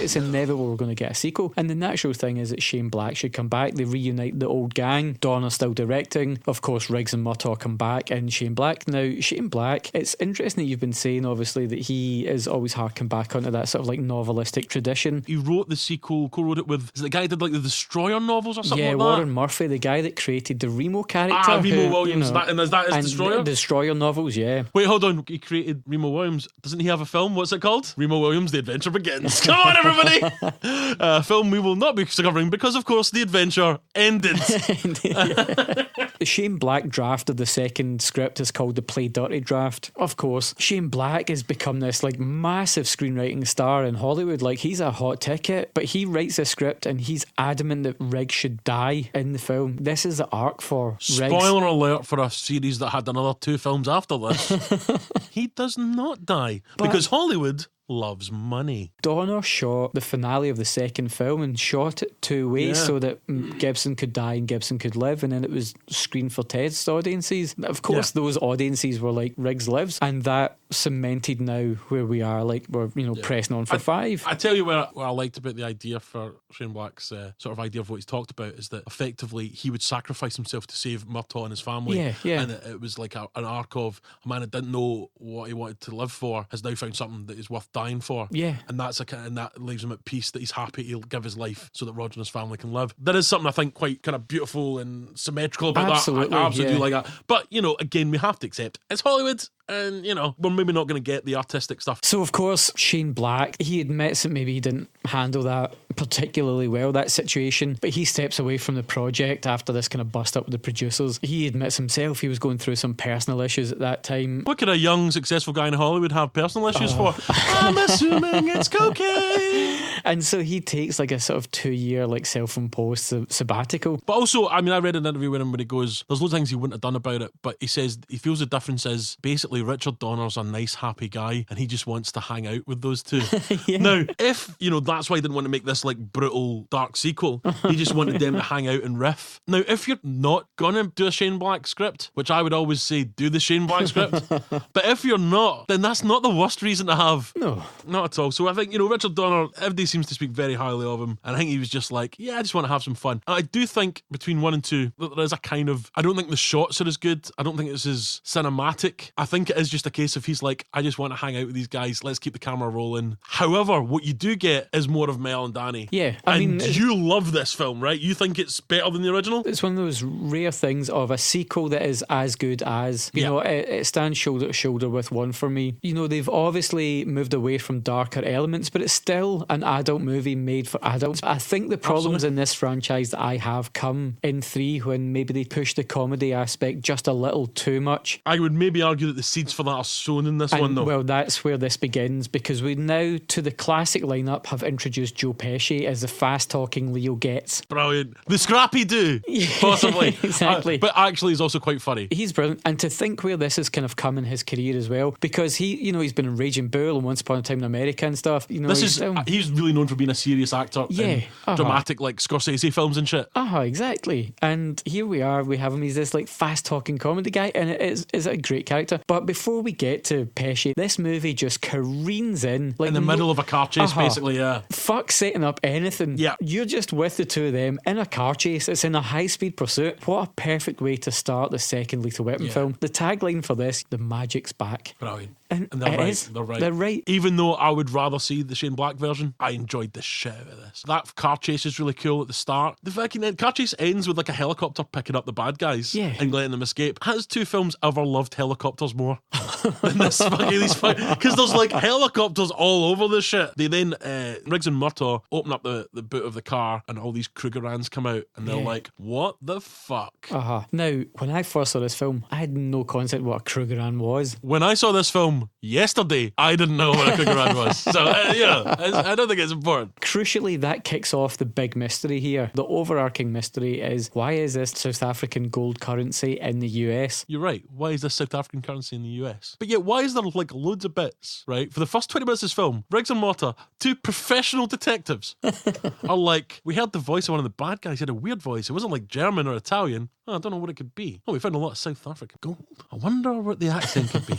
It's inevitable we're going to get a sequel, and the natural thing is that Shane Black should come back. They reunite the old gang. Donner's still directing. Of course, Riggs and Murtaugh come back, and Shane Black. Now, Shane Black, it's interesting that you've been saying, obviously, that he is always harking back onto that sort of like novelistic tradition. He wrote the sequel, co-wrote it with, is it the guy who did like the Destroyer novels or something like that? Yeah, Warren Murphy, the guy that created the Remo character. Remo Williams. And is that his Destroyer? The Destroyer novels, yeah. Wait, hold on. He created Remo Williams. Doesn't he have a film? What's it called? Remo Williams, The Adventure Begins. Come on, everybody! A film we will not be covering because, of course, the adventure ended. The Shane Black draft of the second script is called the Play Dirty draft. Of course, Shane Black has become this like massive screenwriting star in Hollywood. Like, he's a hot ticket, but he writes a script and he's adamant that Riggs should die in the film. This is the arc for Riggs. Spoiler alert for a series that had another 2 films after this. He does not die because Hollywood loves money. Donner shot the finale of the second film and shot it 2 ways so that Gibson could die and Gibson could live, and then it was screened for test audiences. Of course, those audiences were like, Riggs lives, and that cemented now where we are, like we're pressing on for 5. I tell you what I liked about the idea for Shane Black's sort of idea of what he's talked about is that effectively he would sacrifice himself to save Murtaugh and his family. And it was like an arc of a man that didn't know what he wanted to live for has now found something that is worth dying for. And that's and that leaves him at peace that he's happy he'll give his life so that Roger and his family can live. That is something I think quite kind of beautiful and symmetrical about that. I absolutely do like that. But again, we have to accept it's Hollywood, and we're maybe not going to get the artistic stuff. So of course, Shane Black, he admits that maybe he didn't handle that particularly well, that situation, but he steps away from the project after this kind of bust up with the producers. He admits himself he was going through some personal issues at that time. What could a young successful guy in Hollywood have personal issues for? I'm assuming it's cocaine. And so he takes like a sort of 2-year like self-imposed sabbatical. But also, I read an interview with him where he goes, there's loads of things he wouldn't have done about it, but he says he feels the difference is basically Richard Donner's a nice happy guy and he just wants to hang out with those two. Now, if that's why he didn't want to make this like brutal dark sequel, he just wanted them to hang out and riff. Now, if you're not gonna do a Shane Black script, which I would always say do the Shane Black script, but if you're not, then that's not the worst reason to have. No, not at all. So I think Richard Donner, everybody seems to speak very highly of him, and I think he was just like, I just want to have some fun. And I do think between 1 and 2 that there is a kind of, I don't think the shots are as good, I don't think it's as cinematic. I think it is just a case of he's like, I just want to hang out with these guys, let's keep the camera rolling. However, what you do get is more of Mel and Danny. I mean, you love this film, right? You think it's better than the original? It's one of those rare things of a sequel that is as good as, it stands shoulder to shoulder with one for me. They've obviously moved away from darker elements, but it's still an adult movie made for adults. I think the problems in this franchise that I have come in 3 when maybe they push the comedy aspect just a little too much. I would maybe argue that the seeds for that are sown in this one, though. Well, that's where this begins, because we now, to the classic lineup, have introduced Joe Pesci as the fast-talking Leo Getz. Brilliant. The Scrappy Doo, possibly. Exactly. But actually, he's also quite funny. He's brilliant. And to think where this has kind of come in his career as well, because he's been in Raging Bull and Once Upon a Time in America and stuff. He's really known for being a serious actor in dramatic, like Scorsese films and shit. Exactly. And here we are, we have him, he's this like fast-talking comedy guy, and it is a great character. But before we get to Pesci, this movie just careens in. Like, in the middle of a car chase, basically, Fuck setting up anything. Yeah. You're just with the two of them in a car chase. It's in a high-speed pursuit. What a perfect way to start the second Lethal Weapon film. The tagline for this, the magic's back. Brilliant. And they're right. is. They're right. They're right. Even though I would rather see the Shane Black version, I enjoyed the shit out of this. That car chase is really cool at the start. The fucking car chase ends with like a helicopter picking up the bad guys and letting them escape. Has two films ever loved helicopters more than this because there's like helicopters all over this shit. They then Riggs and Murtaugh open up the boot of the car and all these Krugerrands come out and they're like, what the fuck? Now, when I first saw this film, I had no concept what a Krugerrand was. When I saw this film yesterday, I didn't know what a Krugerrand was. So, I don't think it's important. Crucially, that kicks off the big mystery here. The overarching mystery is, why is this South African gold currency in the US? You're right. Why is this South African currency in the US? But yet, why is there like loads of bits, right? For the first 20 minutes of this film, Riggs and Murtaugh, two professional detectives, are like, we heard the voice of one of the bad guys. He had a weird voice. It wasn't like German or Italian. I don't know what it could be. We found a lot of South African gold. I wonder what the accent could be.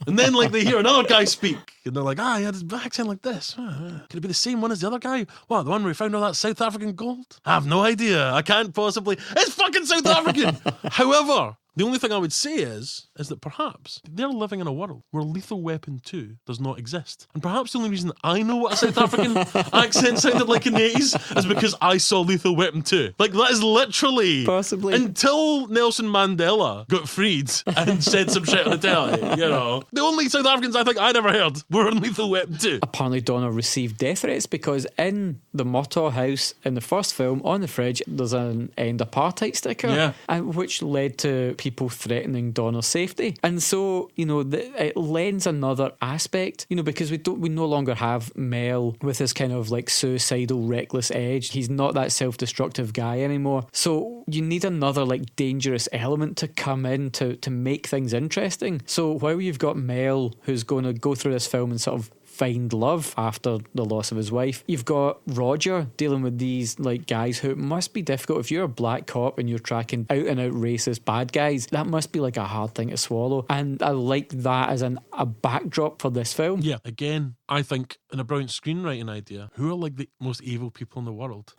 And then like they hear another guy speak and they're like, he had his accent like this. Could it be the same one as the other guy? What, the one where we found all that South African gold? I have no idea. I can't possibly. It's fucking South African. However, the only thing I would say is that perhaps they're living in a world where Lethal Weapon 2 does not exist. And perhaps the only reason I know what a South African accent sounded like in the 80s is because I saw Lethal Weapon 2. Like, that is literally... Possibly. Until Nelson Mandela got freed and said some shit on the telly, The only South Africans I think I'd ever heard were in Lethal Weapon 2. Apparently Donner received death threats because in the Murtaugh house in the first film, on the fridge, there's an end apartheid sticker, which led to people threatening Donner's safety. And so, it lends another aspect, because we no longer have Mel with his kind of like suicidal, reckless edge. He's not that self-destructive guy anymore. So you need another like dangerous element to come in to make things interesting. So while you've got Mel, who's going to go through this film and sort of find love after the loss of his wife, you've got Roger dealing with these like guys who must be difficult. If you're a black cop and you're tracking out and out racist bad guys, that must be like a hard thing to swallow. And I like that as a backdrop for this film. Yeah, again, I think in a brilliant screenwriting idea, who are like the most evil people in the world?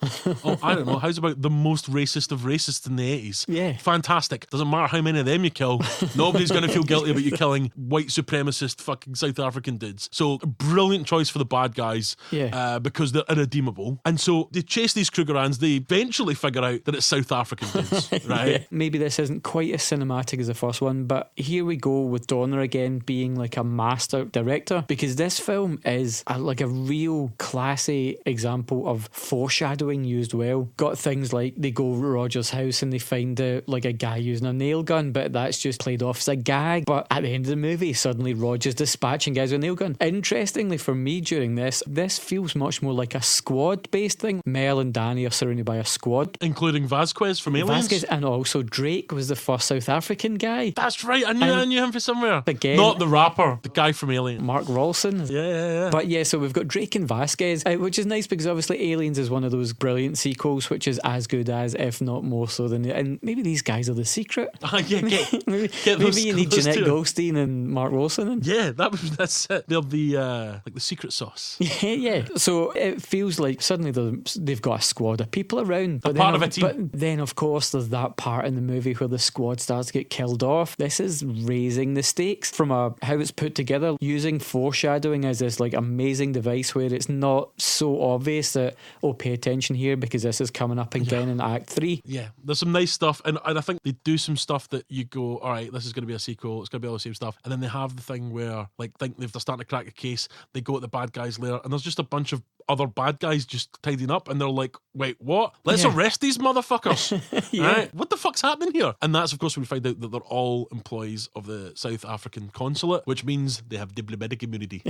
I don't know. How's about the most racist of racists in the 80s? Yeah. Fantastic. Doesn't matter how many of them you kill. Nobody's going to feel guilty about you killing white supremacist fucking South African dudes. So brilliant choice for the bad guys because they're irredeemable. And so they chase these Krugerrands. They eventually figure out that it's South African dudes, right? Maybe this isn't quite as cinematic as the first one, but here we go with Donner again being like a master director, because this film is like a real classy example of foreshadowing used well. Got things like they go to Roger's house and they find like a guy using a nail gun, but that's just played off as a gag. But at the end of the movie, suddenly Roger's dispatching guys with a nail gun. Interestingly for me during this feels much more like a squad-based thing. Mel and Danny are surrounded by a squad. Including Vasquez from Aliens. Vasquez, and also Drake was the first South African guy. That's right, I knew him from somewhere. Again, not the rapper, the guy from Aliens. Mark Rolson. Yeah. But yeah, so we've got Drake and Vasquez, which is nice because obviously Aliens is one of those brilliant sequels which is as good as, if not more so than, and maybe these guys are the secret. Maybe you need Jeanette Goldstein and Mark Rolson. Yeah, that's it. They'll be like the secret sauce. Yeah. So it feels like suddenly they've got a squad of people around. But part of a team. But then, of course, there's that part in the movie where the squad starts to get killed off. This is raising the stakes from how it's put together, using foreshadowing as this like amazing device where it's not so obvious that, pay attention here because this is coming up again in Act 3. Yeah, there's some nice stuff, and I think they do some stuff that you go, all right, this is going to be a sequel, it's going to be all the same stuff, and then they have the thing where like think they're starting to crack a case, they go at the bad guy's lair, and there's just a bunch of other bad guys just tidying up, and they're like, wait, what? Let's arrest these motherfuckers. Right? What the fuck's happening here? And that's of course when we find out that they're all employees of the South African consulate, which means they have diplomatic immunity.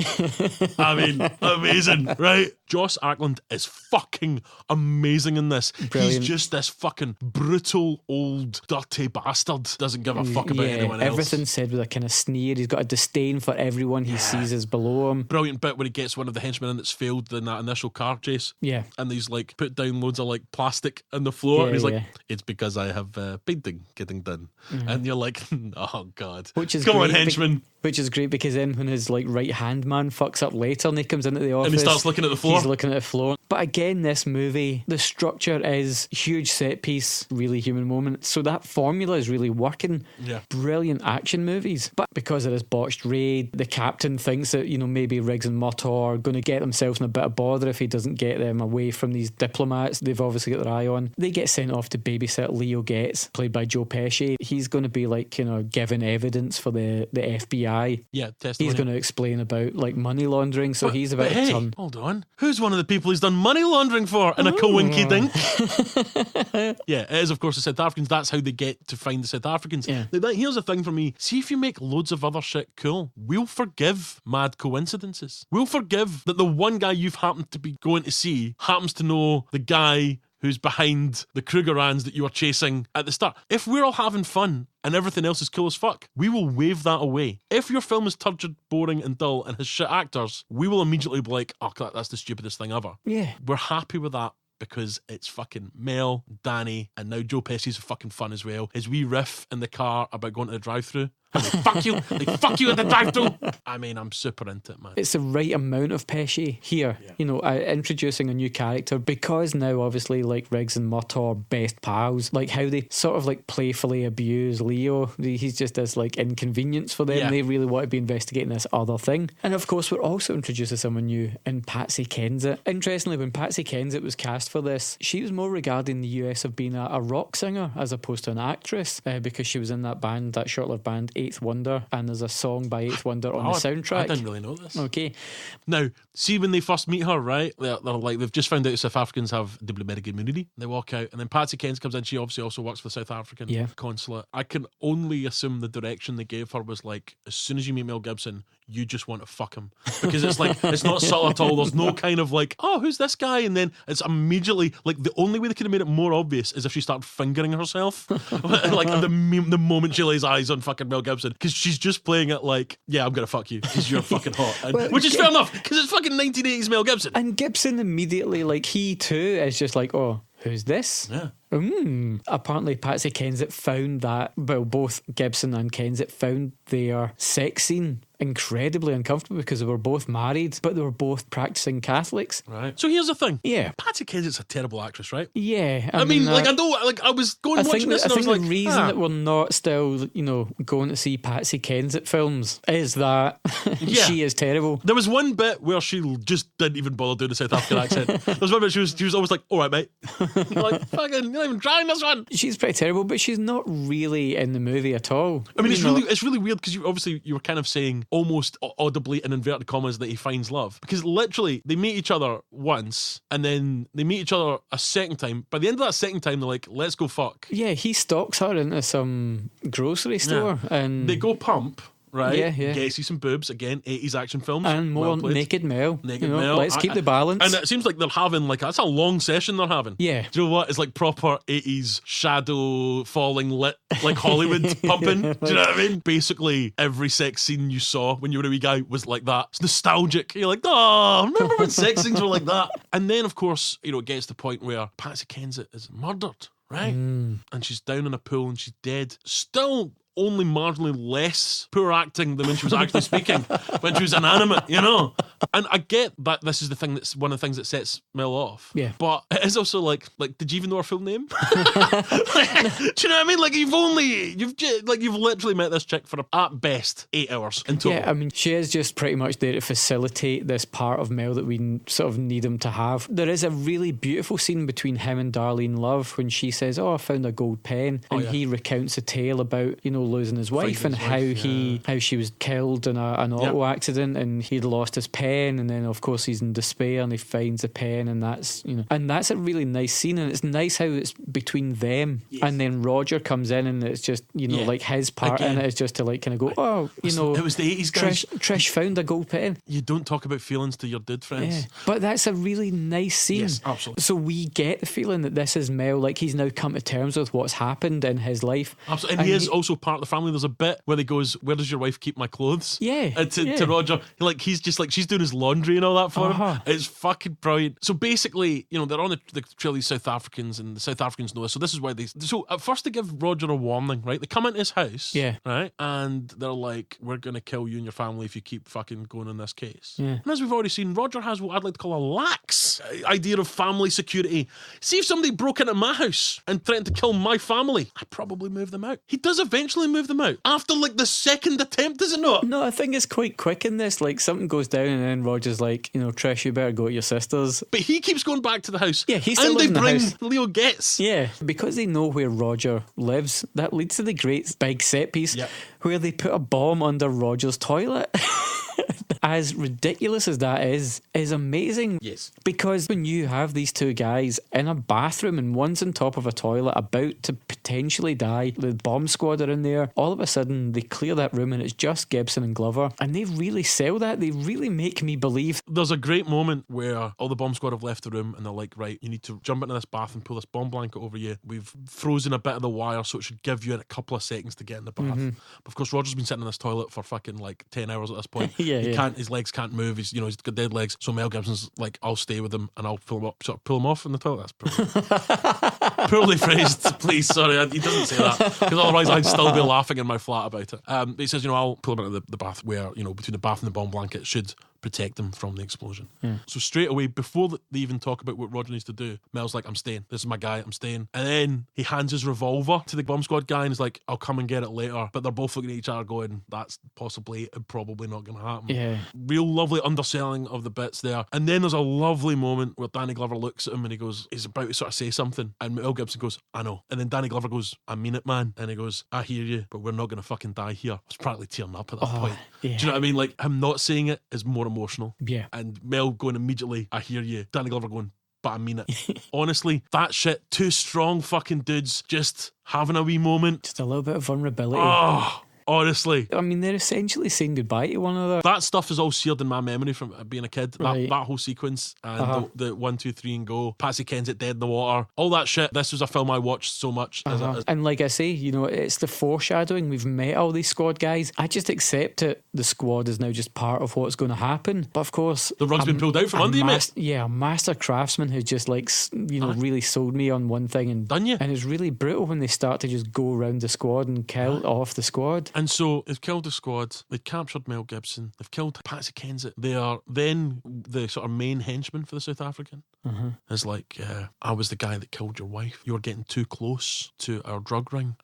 I mean, amazing, right? Joss Ackland is fucking amazing in this. Brilliant. He's just this fucking brutal old dirty bastard, doesn't give a fuck about anyone else. Everything's said with a kind of sneer. He's got a disdain for everyone he sees as below him. Brilliant bit when he gets one of the henchmen in that's failed in that initial car chase. Yeah. And he's like put down loads of like plastic on the floor, and he's like, it's because I have painting getting done. And you're like, oh god, which is come great, on, henchman. Which is great because then when his like right hand man fucks up later and he comes into the office And he starts looking at the floor. He's looking at the floor. But again, this movie, the structure is huge set piece, really human moment. So that formula is really working. Yeah. Brilliant action movies. But because of this botched raid, the captain thinks that, maybe Riggs and Murtaugh are going to get themselves in a bit of bother if he doesn't get them away from these diplomats they've obviously got their eye on. They get sent off to babysit Leo Getz, played by Joe Pesci. He's going to be like, giving evidence for the FBI. Yeah, testimony. He's going to explain about like money laundering, so he's about hey, to turn. Hold on. Who's one of the people he's done money laundering for in a coinky dink? Yeah, it is of course the South Africans. That's how they get to find the South Africans. Yeah. Here's the thing for me. See, if you make loads of other shit cool, we'll forgive mad coincidences. We'll forgive that the one guy you've happened to be going to see happens to know the guy who's behind the Krugerrands that you were chasing at the start. If we're all having fun and everything else is cool as fuck, we will wave that away. If your film is turgid, boring and dull and has shit actors, we will immediately be like, oh, that's the stupidest thing ever. Yeah. We're happy with that because it's fucking Mel, Danny, and now Joe Pesci's fucking fun as well. His wee riff in the car about going to the drive-thru. And they fuck you at the drive-thru. I mean, I'm super into it, man. It's the right amount of Pesci here, introducing a new character, because now obviously like Riggs and Murtaugh are best pals, like how they sort of like playfully abuse Leo. He's just this like inconvenience for them. Yeah. They really want to be investigating this other thing. And of course we're also introducing someone new in Patsy Kensit. Interestingly, when Patsy Kensit was cast for this, she was more regarded in the US of being a rock singer as opposed to an actress, because she was in that band, that short-lived band Eighth Wonder, and there's a song by Eighth Wonder on the soundtrack. I didn't really know this. Okay. Now, see when they first meet her, right? They're like, they've just found out South Africans have diplomatic immunity. They walk out, and then Patsy Kensit comes in. She obviously also works for the South African consulate. I can only assume the direction they gave her was like, as soon as you meet Mel Gibson, you just want to fuck him. Because it's like, it's not subtle at all. There's no kind of like, oh, who's this guy? And then it's immediately, like, the only way they could have made it more obvious is if she started fingering herself. Like, the moment she lays eyes on fucking Mel Gibson. Because she's just playing it like, yeah, I'm going to fuck you because you're fucking hot. And, which is fair enough, because it's fucking 1980s Mel Gibson. And Gibson immediately, like, he too is just like, oh, who's this? Yeah. Apparently Patsy Kensit found that, well, both Gibson and Kensit found their sex scene incredibly uncomfortable because they were both married, but they were both practicing Catholics. Right. So here's the thing. Yeah. Patsy Kensit's a terrible actress, right? Yeah. I mean, like, I don't, like, I was going watching this and I was like, the reason that we're not still, going to see Patsy Kensit films is that she is terrible. There was one bit where she just didn't even bother doing the South African accent. There was one bit she was always like, all right, mate. You're like, fucking, you're not even trying this one. She's pretty terrible, but she's not really in the movie at all. I mean, it's really weird because you were kind of saying almost audibly in inverted commas that he finds love, because literally they meet each other once and then they meet each other a second time. By the end of that second time, they're like, let's go fuck. Yeah, he stalks her into some grocery store and they go pump. Right, yeah. Get to see some boobs again. 80s action films and more naked Mel. Mel. Let's keep the balance. And it seems like they're having that's a long session they're having. Yeah. Do you know what? It's like proper 80s shadow falling lit, like Hollywood pumping. Do you know what I mean? Basically, every sex scene you saw when you were a wee guy was like that. It's nostalgic. You're like, oh, remember when sex scenes were like that? And then, of course, it gets to the point where Patsy Kensit is murdered, right? And she's down in a pool and she's dead. Still only marginally less poor acting than when she was actually speaking, when she was inanimate, And I get that this is the thing that's one of the things that sets Mel off. Yeah. But it is also like, did you even know her full name? Do you know what I mean? Like, you've literally met this chick for at best 8 hours in total. Yeah, I mean, she is just pretty much there to facilitate this part of Mel that we sort of need him to have. There is a really beautiful scene between him and Darlene Love when she says, oh, I found a gold pen, and he recounts a tale about, losing his wife and how she was killed in an auto accident, and he'd lost his pen, and then of course he's in despair and he finds the pen, and that's a really nice scene, and it's nice how it's between them, and then Roger comes in and it's just like his part in it is just to like kind of go, oh, it was the 80s guys. Trish found a gold pen. You don't talk about feelings to your dude friends. But that's a really nice scene. Yes, absolutely. So we get the feeling that this is Mel, like he's now come to terms with what's happened in his life. Absolutely. And he is also part of the family. There's a bit where he goes, where does your wife keep my clothes? Yeah. To Roger, he's just like, she's doing doing his laundry and all that for him. It's fucking brilliant. So basically, you know, they're on the trail of these South Africans, and the South Africans know this. So this is why so at first they give Roger a warning, right? They come into his house, right? And they're like, we're going to kill you and your family if you keep fucking going in this case. Yeah. And as we've already seen, Roger has what I'd like to call a lax idea of family security. See, if somebody broke into my house and threatened to kill my family, I'd probably move them out. He does eventually move them out after like the second attempt, does it not? No, I think it's quite quick in this. Like, something goes down and then Roger's like, you know, Trish, you better go to your sister's. But he keeps going back to the house. Yeah, he's still and they in the bring house. Leo Getz. Yeah, because they know where Roger lives, that leads to the great big set piece where they put a bomb under Roger's toilet. As ridiculous as that is amazing. Yes. Because when you have these two guys in a bathroom and one's on top of a toilet about to potentially die, the bomb squad are in there, all of a sudden they clear that room and it's just Gibson and Glover, and they really sell that. They really make me believe. There's a great moment where all the bomb squad have left the room and they're like, right, you need to jump into this bath and pull this bomb blanket over you. We've frozen a bit of the wire so it should give you a couple of seconds to get in the bath. But of course Roger's been sitting in this toilet for fucking like 10 hours at this point. His legs can't move. He's got dead legs. So Mel Gibson's like, I'll stay with him and I'll pull him up, sort of pull him off in the toilet. That's poorly phrased. Please, sorry, he doesn't say that because otherwise I'd still be laughing in my flat about it. He says, I'll pull him into the bath where, between the bath and the bomb blanket should protect them from the explosion. So straight away, before they even talk about what Roger needs to do, Mel's like, I'm staying. This is my guy. I'm staying. And then he hands his revolver to the bomb squad guy and is like, I'll come and get it later. But they're both looking at each other going, that's probably not going to happen. Yeah. Real lovely underselling of the bits there. And then there's a lovely moment where Danny Glover looks at him and he's about to sort of say something. And Mel Gibson goes, I know. And then Danny Glover goes, I mean it, man. And he goes, I hear you, but we're not going to fucking die here. I was practically tearing up at that point. Yeah. Do you know what I mean? Like, him not saying it is more emotional. Yeah. And Mel going immediately, I hear you. Danny Glover going, but I mean it. Honestly, that shit, two strong fucking dudes just having a wee moment. Just a little bit of vulnerability. Oh, honestly. I mean, they're essentially saying goodbye to one another. That stuff is all seared in my memory from being a kid. Right. That whole sequence and the 1, 2, 3 and go. Patsy Kensit dead in the water. All that shit. This was a film I watched so much. And like I say, it's the foreshadowing. We've met all these squad guys. I just accept it. The squad is now just part of what's going to happen. But of course, the rug's been pulled out from under you, mate. Yeah, a master craftsman who just really sold me on one thing and done you. And it's really brutal when they start to just go around the squad and kill off the squad. And so they've killed the squad. They've captured Mel Gibson. They've killed Patsy Kensit. They are then the sort of main henchman for the South African. Is like, I was the guy that killed your wife. You were getting too close to our drug ring,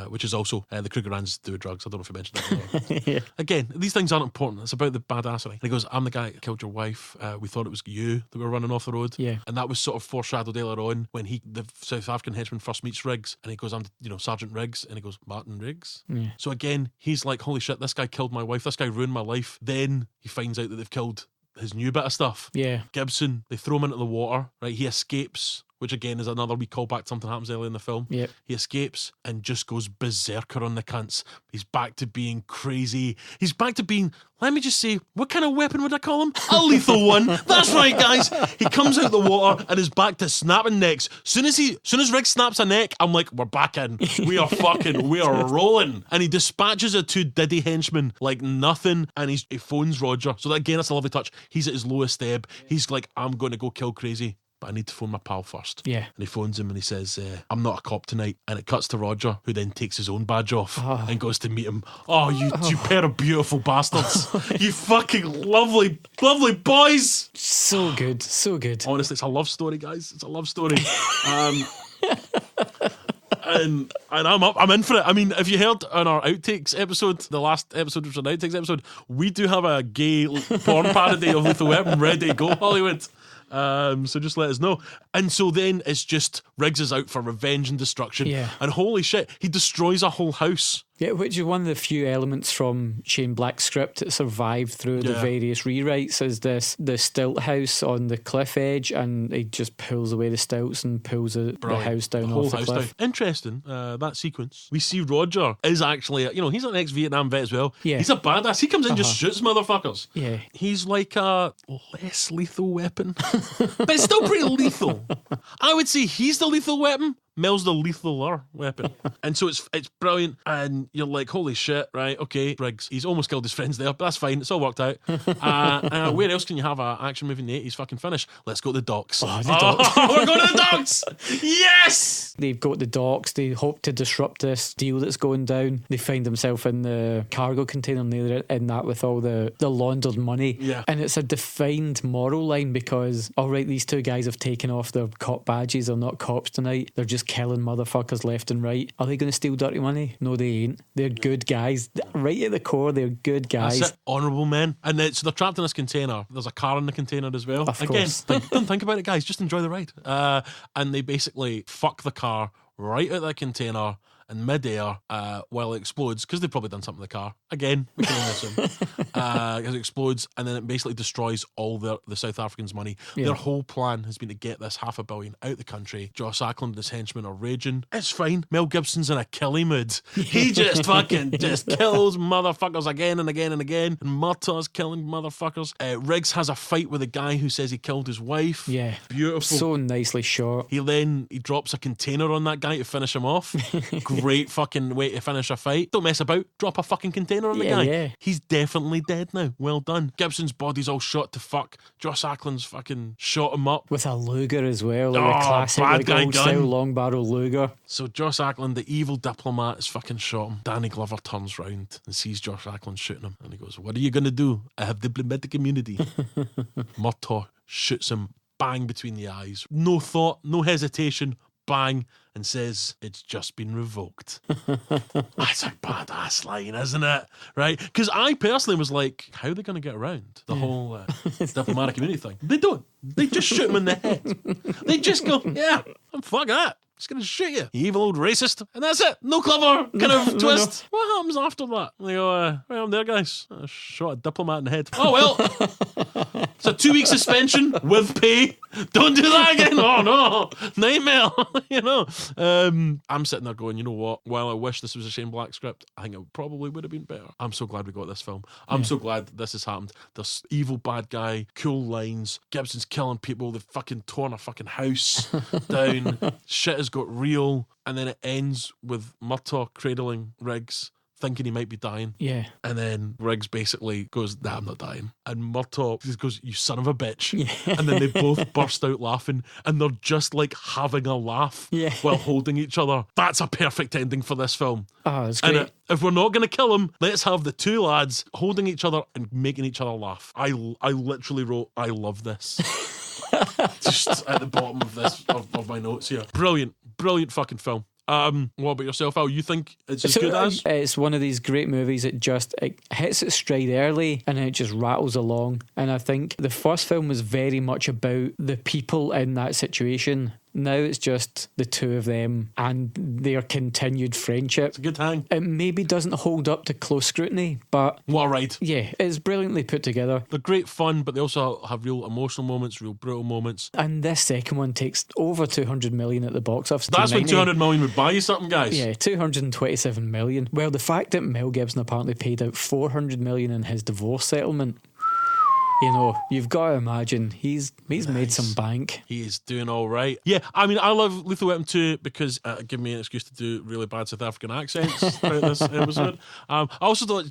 which is also the Krugerrands do drugs. I don't know if you mentioned that. Again, these things aren't important. It's about the badassery. And he goes, I'm the guy that killed your wife. We thought it was you that were running off the road. Yeah. And that was sort of foreshadowed earlier on when the South African henchman first meets Riggs, and he goes, I'm Sergeant Riggs, and he goes, Martin Riggs. Yeah. So again, he's like, holy shit, this guy killed my wife. This guy ruined my life. Then he finds out that they've killed his new bit of stuff. Yeah. Gibson, they throw him into the water, right? He escapes, which again is another wee callback to something that happens early in the film. Yep. He escapes and just goes berserker on the cunts. He's back to being crazy. He's back to being, let me just say, what kind of weapon would I call him? A lethal one. That's right, guys. He comes out the water and is back to snapping necks. Soon as Rick snaps a neck, I'm like, we're back in. We are rolling. And he dispatches a two Diddy henchmen like nothing, and he phones Roger. So again, that's a lovely touch. He's at his lowest ebb. He's like, I'm going to go kill Crazy, but I need to phone my pal first. Yeah. And he phones him and he says, I'm not a cop tonight. And it cuts to Roger, who then takes his own badge off and goes to meet him. Oh, you pair of beautiful bastards. You fucking lovely, lovely boys. So good, so good. Honestly, it's a love story, guys. It's a love story. And I'm in for it. I mean, if you heard on our outtakes episode, the last episode was an outtakes episode, we do have a gay porn parody of Lethal Weapon ready to go, Hollywood. So just let us know. And so then it's just Riggs is out for revenge and destruction. Yeah. And holy shit, he destroys a whole house. Yeah, which is one of the few elements from Shane Black's script that survived through the various rewrites, is the stilt house on the cliff edge, and he just pulls away the stilts and pulls the house down off the cliff. Interesting, that sequence. We see Roger is actually, he's an ex-Vietnam vet as well. Yeah. He's a badass. He comes in and just shoots motherfuckers. Yeah. He's like a less lethal weapon, but it's still pretty lethal. I would say he's the lethal weapon. Mel's the lethaler weapon. And so it's brilliant, and you're like, holy shit, right, okay, Briggs, he's almost killed his friends there, but that's fine, it's all worked out. Where else can you have an action movie in the 80s fucking finish? Let's go to the docks. The docks. We're going to the docks! Yes! They've got the docks, they hope to disrupt this deal that's going down. They find themselves in the cargo container near in that with all the laundered money. Yeah. And it's a defined moral line because, alright, these two guys have taken off their cop badges, they're not cops tonight, they're just killing motherfuckers left and right. Are they going to steal dirty money? No, they ain't. They're good guys. Right at the core, they're good guys. That's it. Honourable men. And so they're trapped in this container. There's a car in the container as well. Of Again, course. don't think about it, guys. Just enjoy the ride. And they basically fuck the car right out that container in midair while it explodes, because they've probably done something to the car. Again, we can only assume. Because it explodes, and then it basically destroys all the South Africans' money. Yeah. Their whole plan has been to get this $500 million out the country. Joss Ackland and his henchmen are raging. It's fine. Mel Gibson's in a killy mood. He just fucking just kills motherfuckers again and again and again. And Murtaugh's killing motherfuckers. Riggs has a fight with a guy who says he killed his wife. Yeah. Beautiful. So nicely shot. He drops a container on that guy to finish him off. Great fucking way to finish a fight. Don't mess about. Drop a fucking container on the guy. Yeah. He's definitely dead now. Well done. Gibson's body's all shot to fuck. Joss Ackland's fucking shot him up. With a Luger as well, like a classic bad like guy old gun. style long barrel Luger. So Joss Ackland, the evil diplomat, has fucking shot him. Danny Glover turns round and sees Joss Ackland shooting him, and he goes, "What are you gonna do? I have diplomatic immunity." Murtaugh shoots him bang between the eyes. No thought, no hesitation. Bang, and says, "It's just been revoked." That's a badass line, isn't it? Right? Because I personally was like, how are they going to get around the whole diplomatic immunity thing? They don't. They just shoot him in the head. They just go, yeah, fuck that. Just going to shoot you, you evil old racist. And that's it. No clever kind of twist. No. What happens after that? They go, well, I'm there, guys. I shot a diplomat in the head. Oh, well. It's a 2-week suspension with pay. Don't do that again. Oh, no. Nightmare. You know. I'm sitting there going, you know what? While I wish this was a Shane Black script, I think it probably would have been better. I'm so glad we got this film. I'm so glad this has happened. This evil bad guy, cool lines. Gibson's killing people. They've fucking torn a fucking house down. Shit has got real. And then it ends with Murtaugh cradling Riggs, thinking he might be dying. Yeah. And then Riggs basically goes, "Nah, I'm not dying." And Murtaugh just goes, "You son of a bitch." Yeah. And then they both burst out laughing, and they're just like having a laugh while holding each other. That's a perfect ending for this film. Oh, that's great. And if we're not going to kill him, let's have the two lads holding each other and making each other laugh. I literally wrote, "I love this." Just at the bottom of this of my notes here. Brilliant fucking film. What about yourself, Al? You think it's as good as? It's one of these great movies. It hits its stride early and it just rattles along. And I think the first film was very much about the people in that situation. Now it's just the two of them and their continued friendship. It's a good hang. It maybe doesn't hold up to close scrutiny, but what a ride. Yeah, it's brilliantly put together. They're great fun, but they also have real emotional moments, real brutal moments. And this second one takes over 200 million at the box office. That's when 200 million would buy you something, guys. Yeah, 227 million. Well, the fact that Mel Gibson apparently paid out 400 million in his divorce settlement, you know, you've got to imagine he's made some bank. He is doing all right. Yeah, I mean, I love Lethal Weapon 2 because it gave me an excuse to do really bad South African accents throughout this episode. I also thought,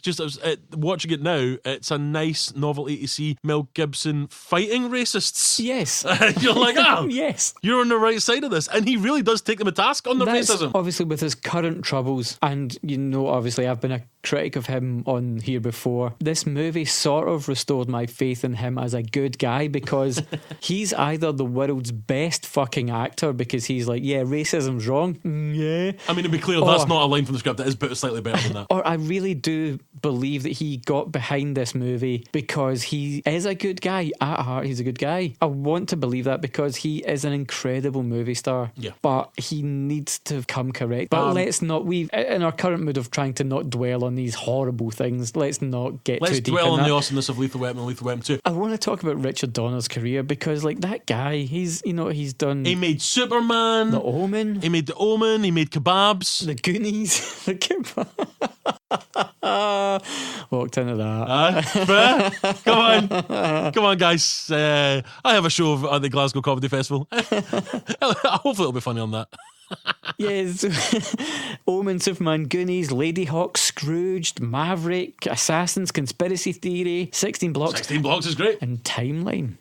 watching it now, it's a nice novelty to see Mel Gibson fighting racists. Yes. You're like, oh, yes. You're on the right side of this. And he really does take them to task on the racism. Obviously, with his current troubles, and you know, obviously, I've been a critic of him on here before. This movie sort of restored my faith in him as a good guy, because he's either the world's best fucking actor because he's like, yeah, racism's wrong. Yeah. I mean, to be clear, that's not a line from the script. That is slightly better than that. Or I really do believe that he got behind this movie because he is a good guy. At heart, he's a good guy. I want to believe that because he is an incredible movie star. Yeah. But he needs to come correct. But let's not, in our current mood of trying to not dwell on these horrible things, let's not get too deep in that. Let's dwell on the awesomeness of Lethal Weapon and Lethal Weapon 2. I want to talk about Richard Donner's career because, like, that guy, he's done... He made Superman. The Omen. He made The Omen. He made Kebabs. The Goonies. The Kebabs. Walked into that. Come on, guys. I have a show at the Glasgow Comedy Festival. Hopefully it'll be funny on that. Yes. Omen, Superman, Goonies, Ladyhawke, Scrooged, Maverick, Assassins, Conspiracy Theory, 16 Blocks. 16 Blocks is great. And Timeline.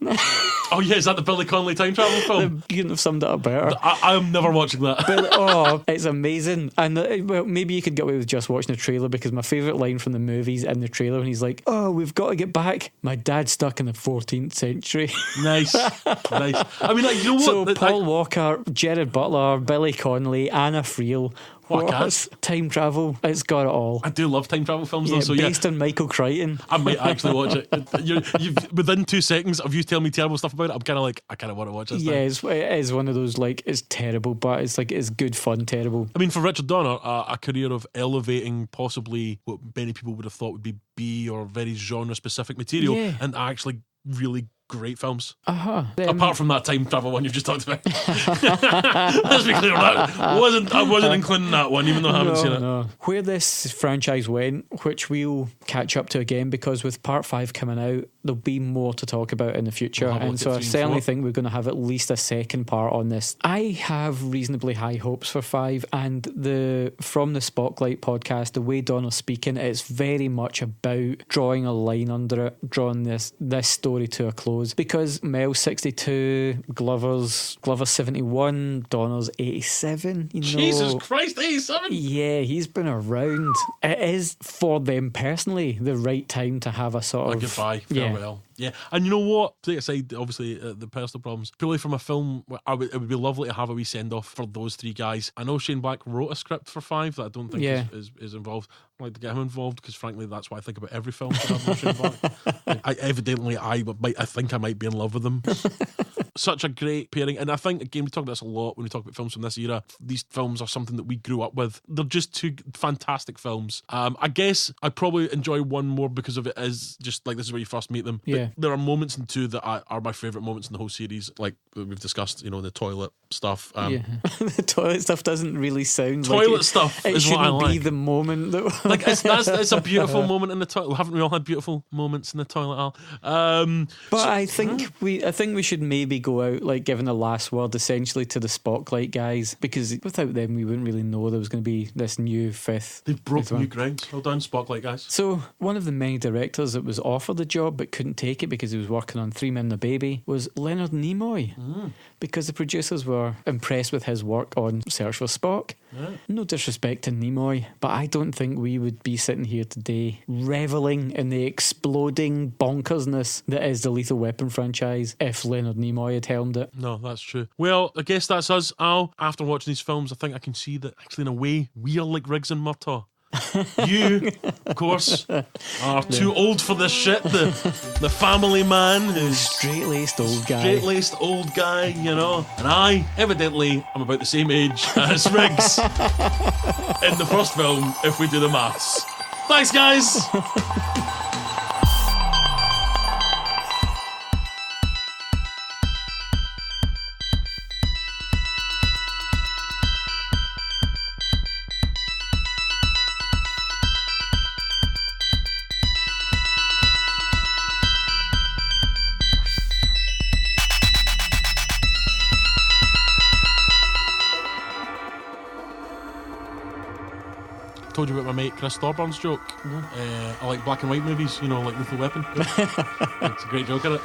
Oh yeah, is that the Billy Connolly time travel film? You couldn't have summed it up better. I'm never watching that. Oh, it's amazing. And well, maybe you could get away with just watching the trailer, because my favourite line from the movie's in the trailer when he's like, "Oh, we've got to get back. My dad's stuck in the 14th century." Nice. I mean, like, you know what? So Paul Walker, Gerard Butler, Billy Connolly, Anna Friel. What a cast. Time travel, it's got it all. I do love time travel films, though. Yeah, So based on Michael Crichton. I might actually watch it. You've within 2 seconds of you telling me terrible stuff about it, I'm kind of like, I kind of want to watch this. Yeah, it is one of those, like, it's terrible, but it's like, it's good fun terrible. I mean, for Richard Donner, a career of elevating possibly what many people would have thought would be B or very genre specific material, and actually really great films. Apart from that time travel one you've just talked about. Let's be clear, I wasn't including that one, even though I haven't seen it. No. Where this franchise went, which we'll catch up to again, because with part 5 coming out, there'll be more to talk about in the future, and so I certainly think we're going to have at least a second part on this. I have reasonably high hopes for 5, and from the Spocklight podcast, the way Donner's speaking, it's very much about drawing a line under it, drawing this story to a close, because Mel's 62, Glover's 71, Donner's 87. Jesus Christ, 87? Yeah, he's been around. It is, for them personally, the right time to have a sort of goodbye, farewell. Yeah, and you know what? Take aside, obviously, the personal problems. Purely from a film, it would be lovely to have a wee send off for those 3 guys. I know Shane Black wrote a script for 5 that I don't think is involved. I'd like to get him involved, because frankly, that's what I think about every film that I've watched Shane Black. I think I might be in love with him. Such a great pairing, and I think, again, we talk about this a lot when we talk about films from this era. These films are something that we grew up with. They're just 2 fantastic films. I guess I probably enjoy one more because of it is just like, this is where you first meet them. Yeah. But there are moments in 2 that are my favourite moments in the whole series, like we've discussed, the toilet stuff. The toilet stuff doesn't really sound toilet like stuff it is what I shouldn't like. be the moment that like it's a beautiful moment in the toilet. Haven't we all had beautiful moments in the toilet, Al? But I think we should maybe go out, like, giving the last word essentially to the Spocklight guys, because without them we wouldn't really know there was going to be this new 5th. They've broken new ground. Well done, Spocklight guys. So one of the many directors that was offered the job but couldn't take it because he was working on 3 Men and a Baby was Leonard Nimoy, because the producers were impressed with his work on Search for Spock. No disrespect to Nimoy, but I don't think we would be sitting here today reveling in the exploding bonkersness that is the Lethal Weapon franchise if Leonard Nimoy had helmed it. No, that's true. Well, I guess that's us, Al. After watching these films, I think I can see that actually, in a way, we are like Riggs and Murtaugh. You, of course, are too old for this shit. The family man who's straight-laced old guy. Straight-laced old guy, And I, evidently, I'm about the same age as Riggs in the first film, if we do the maths. Thanks, guys! Told you about my mate Chris Thorburn's joke. I like black and white movies, like Lethal Weapon. It's a great joke, isn't it?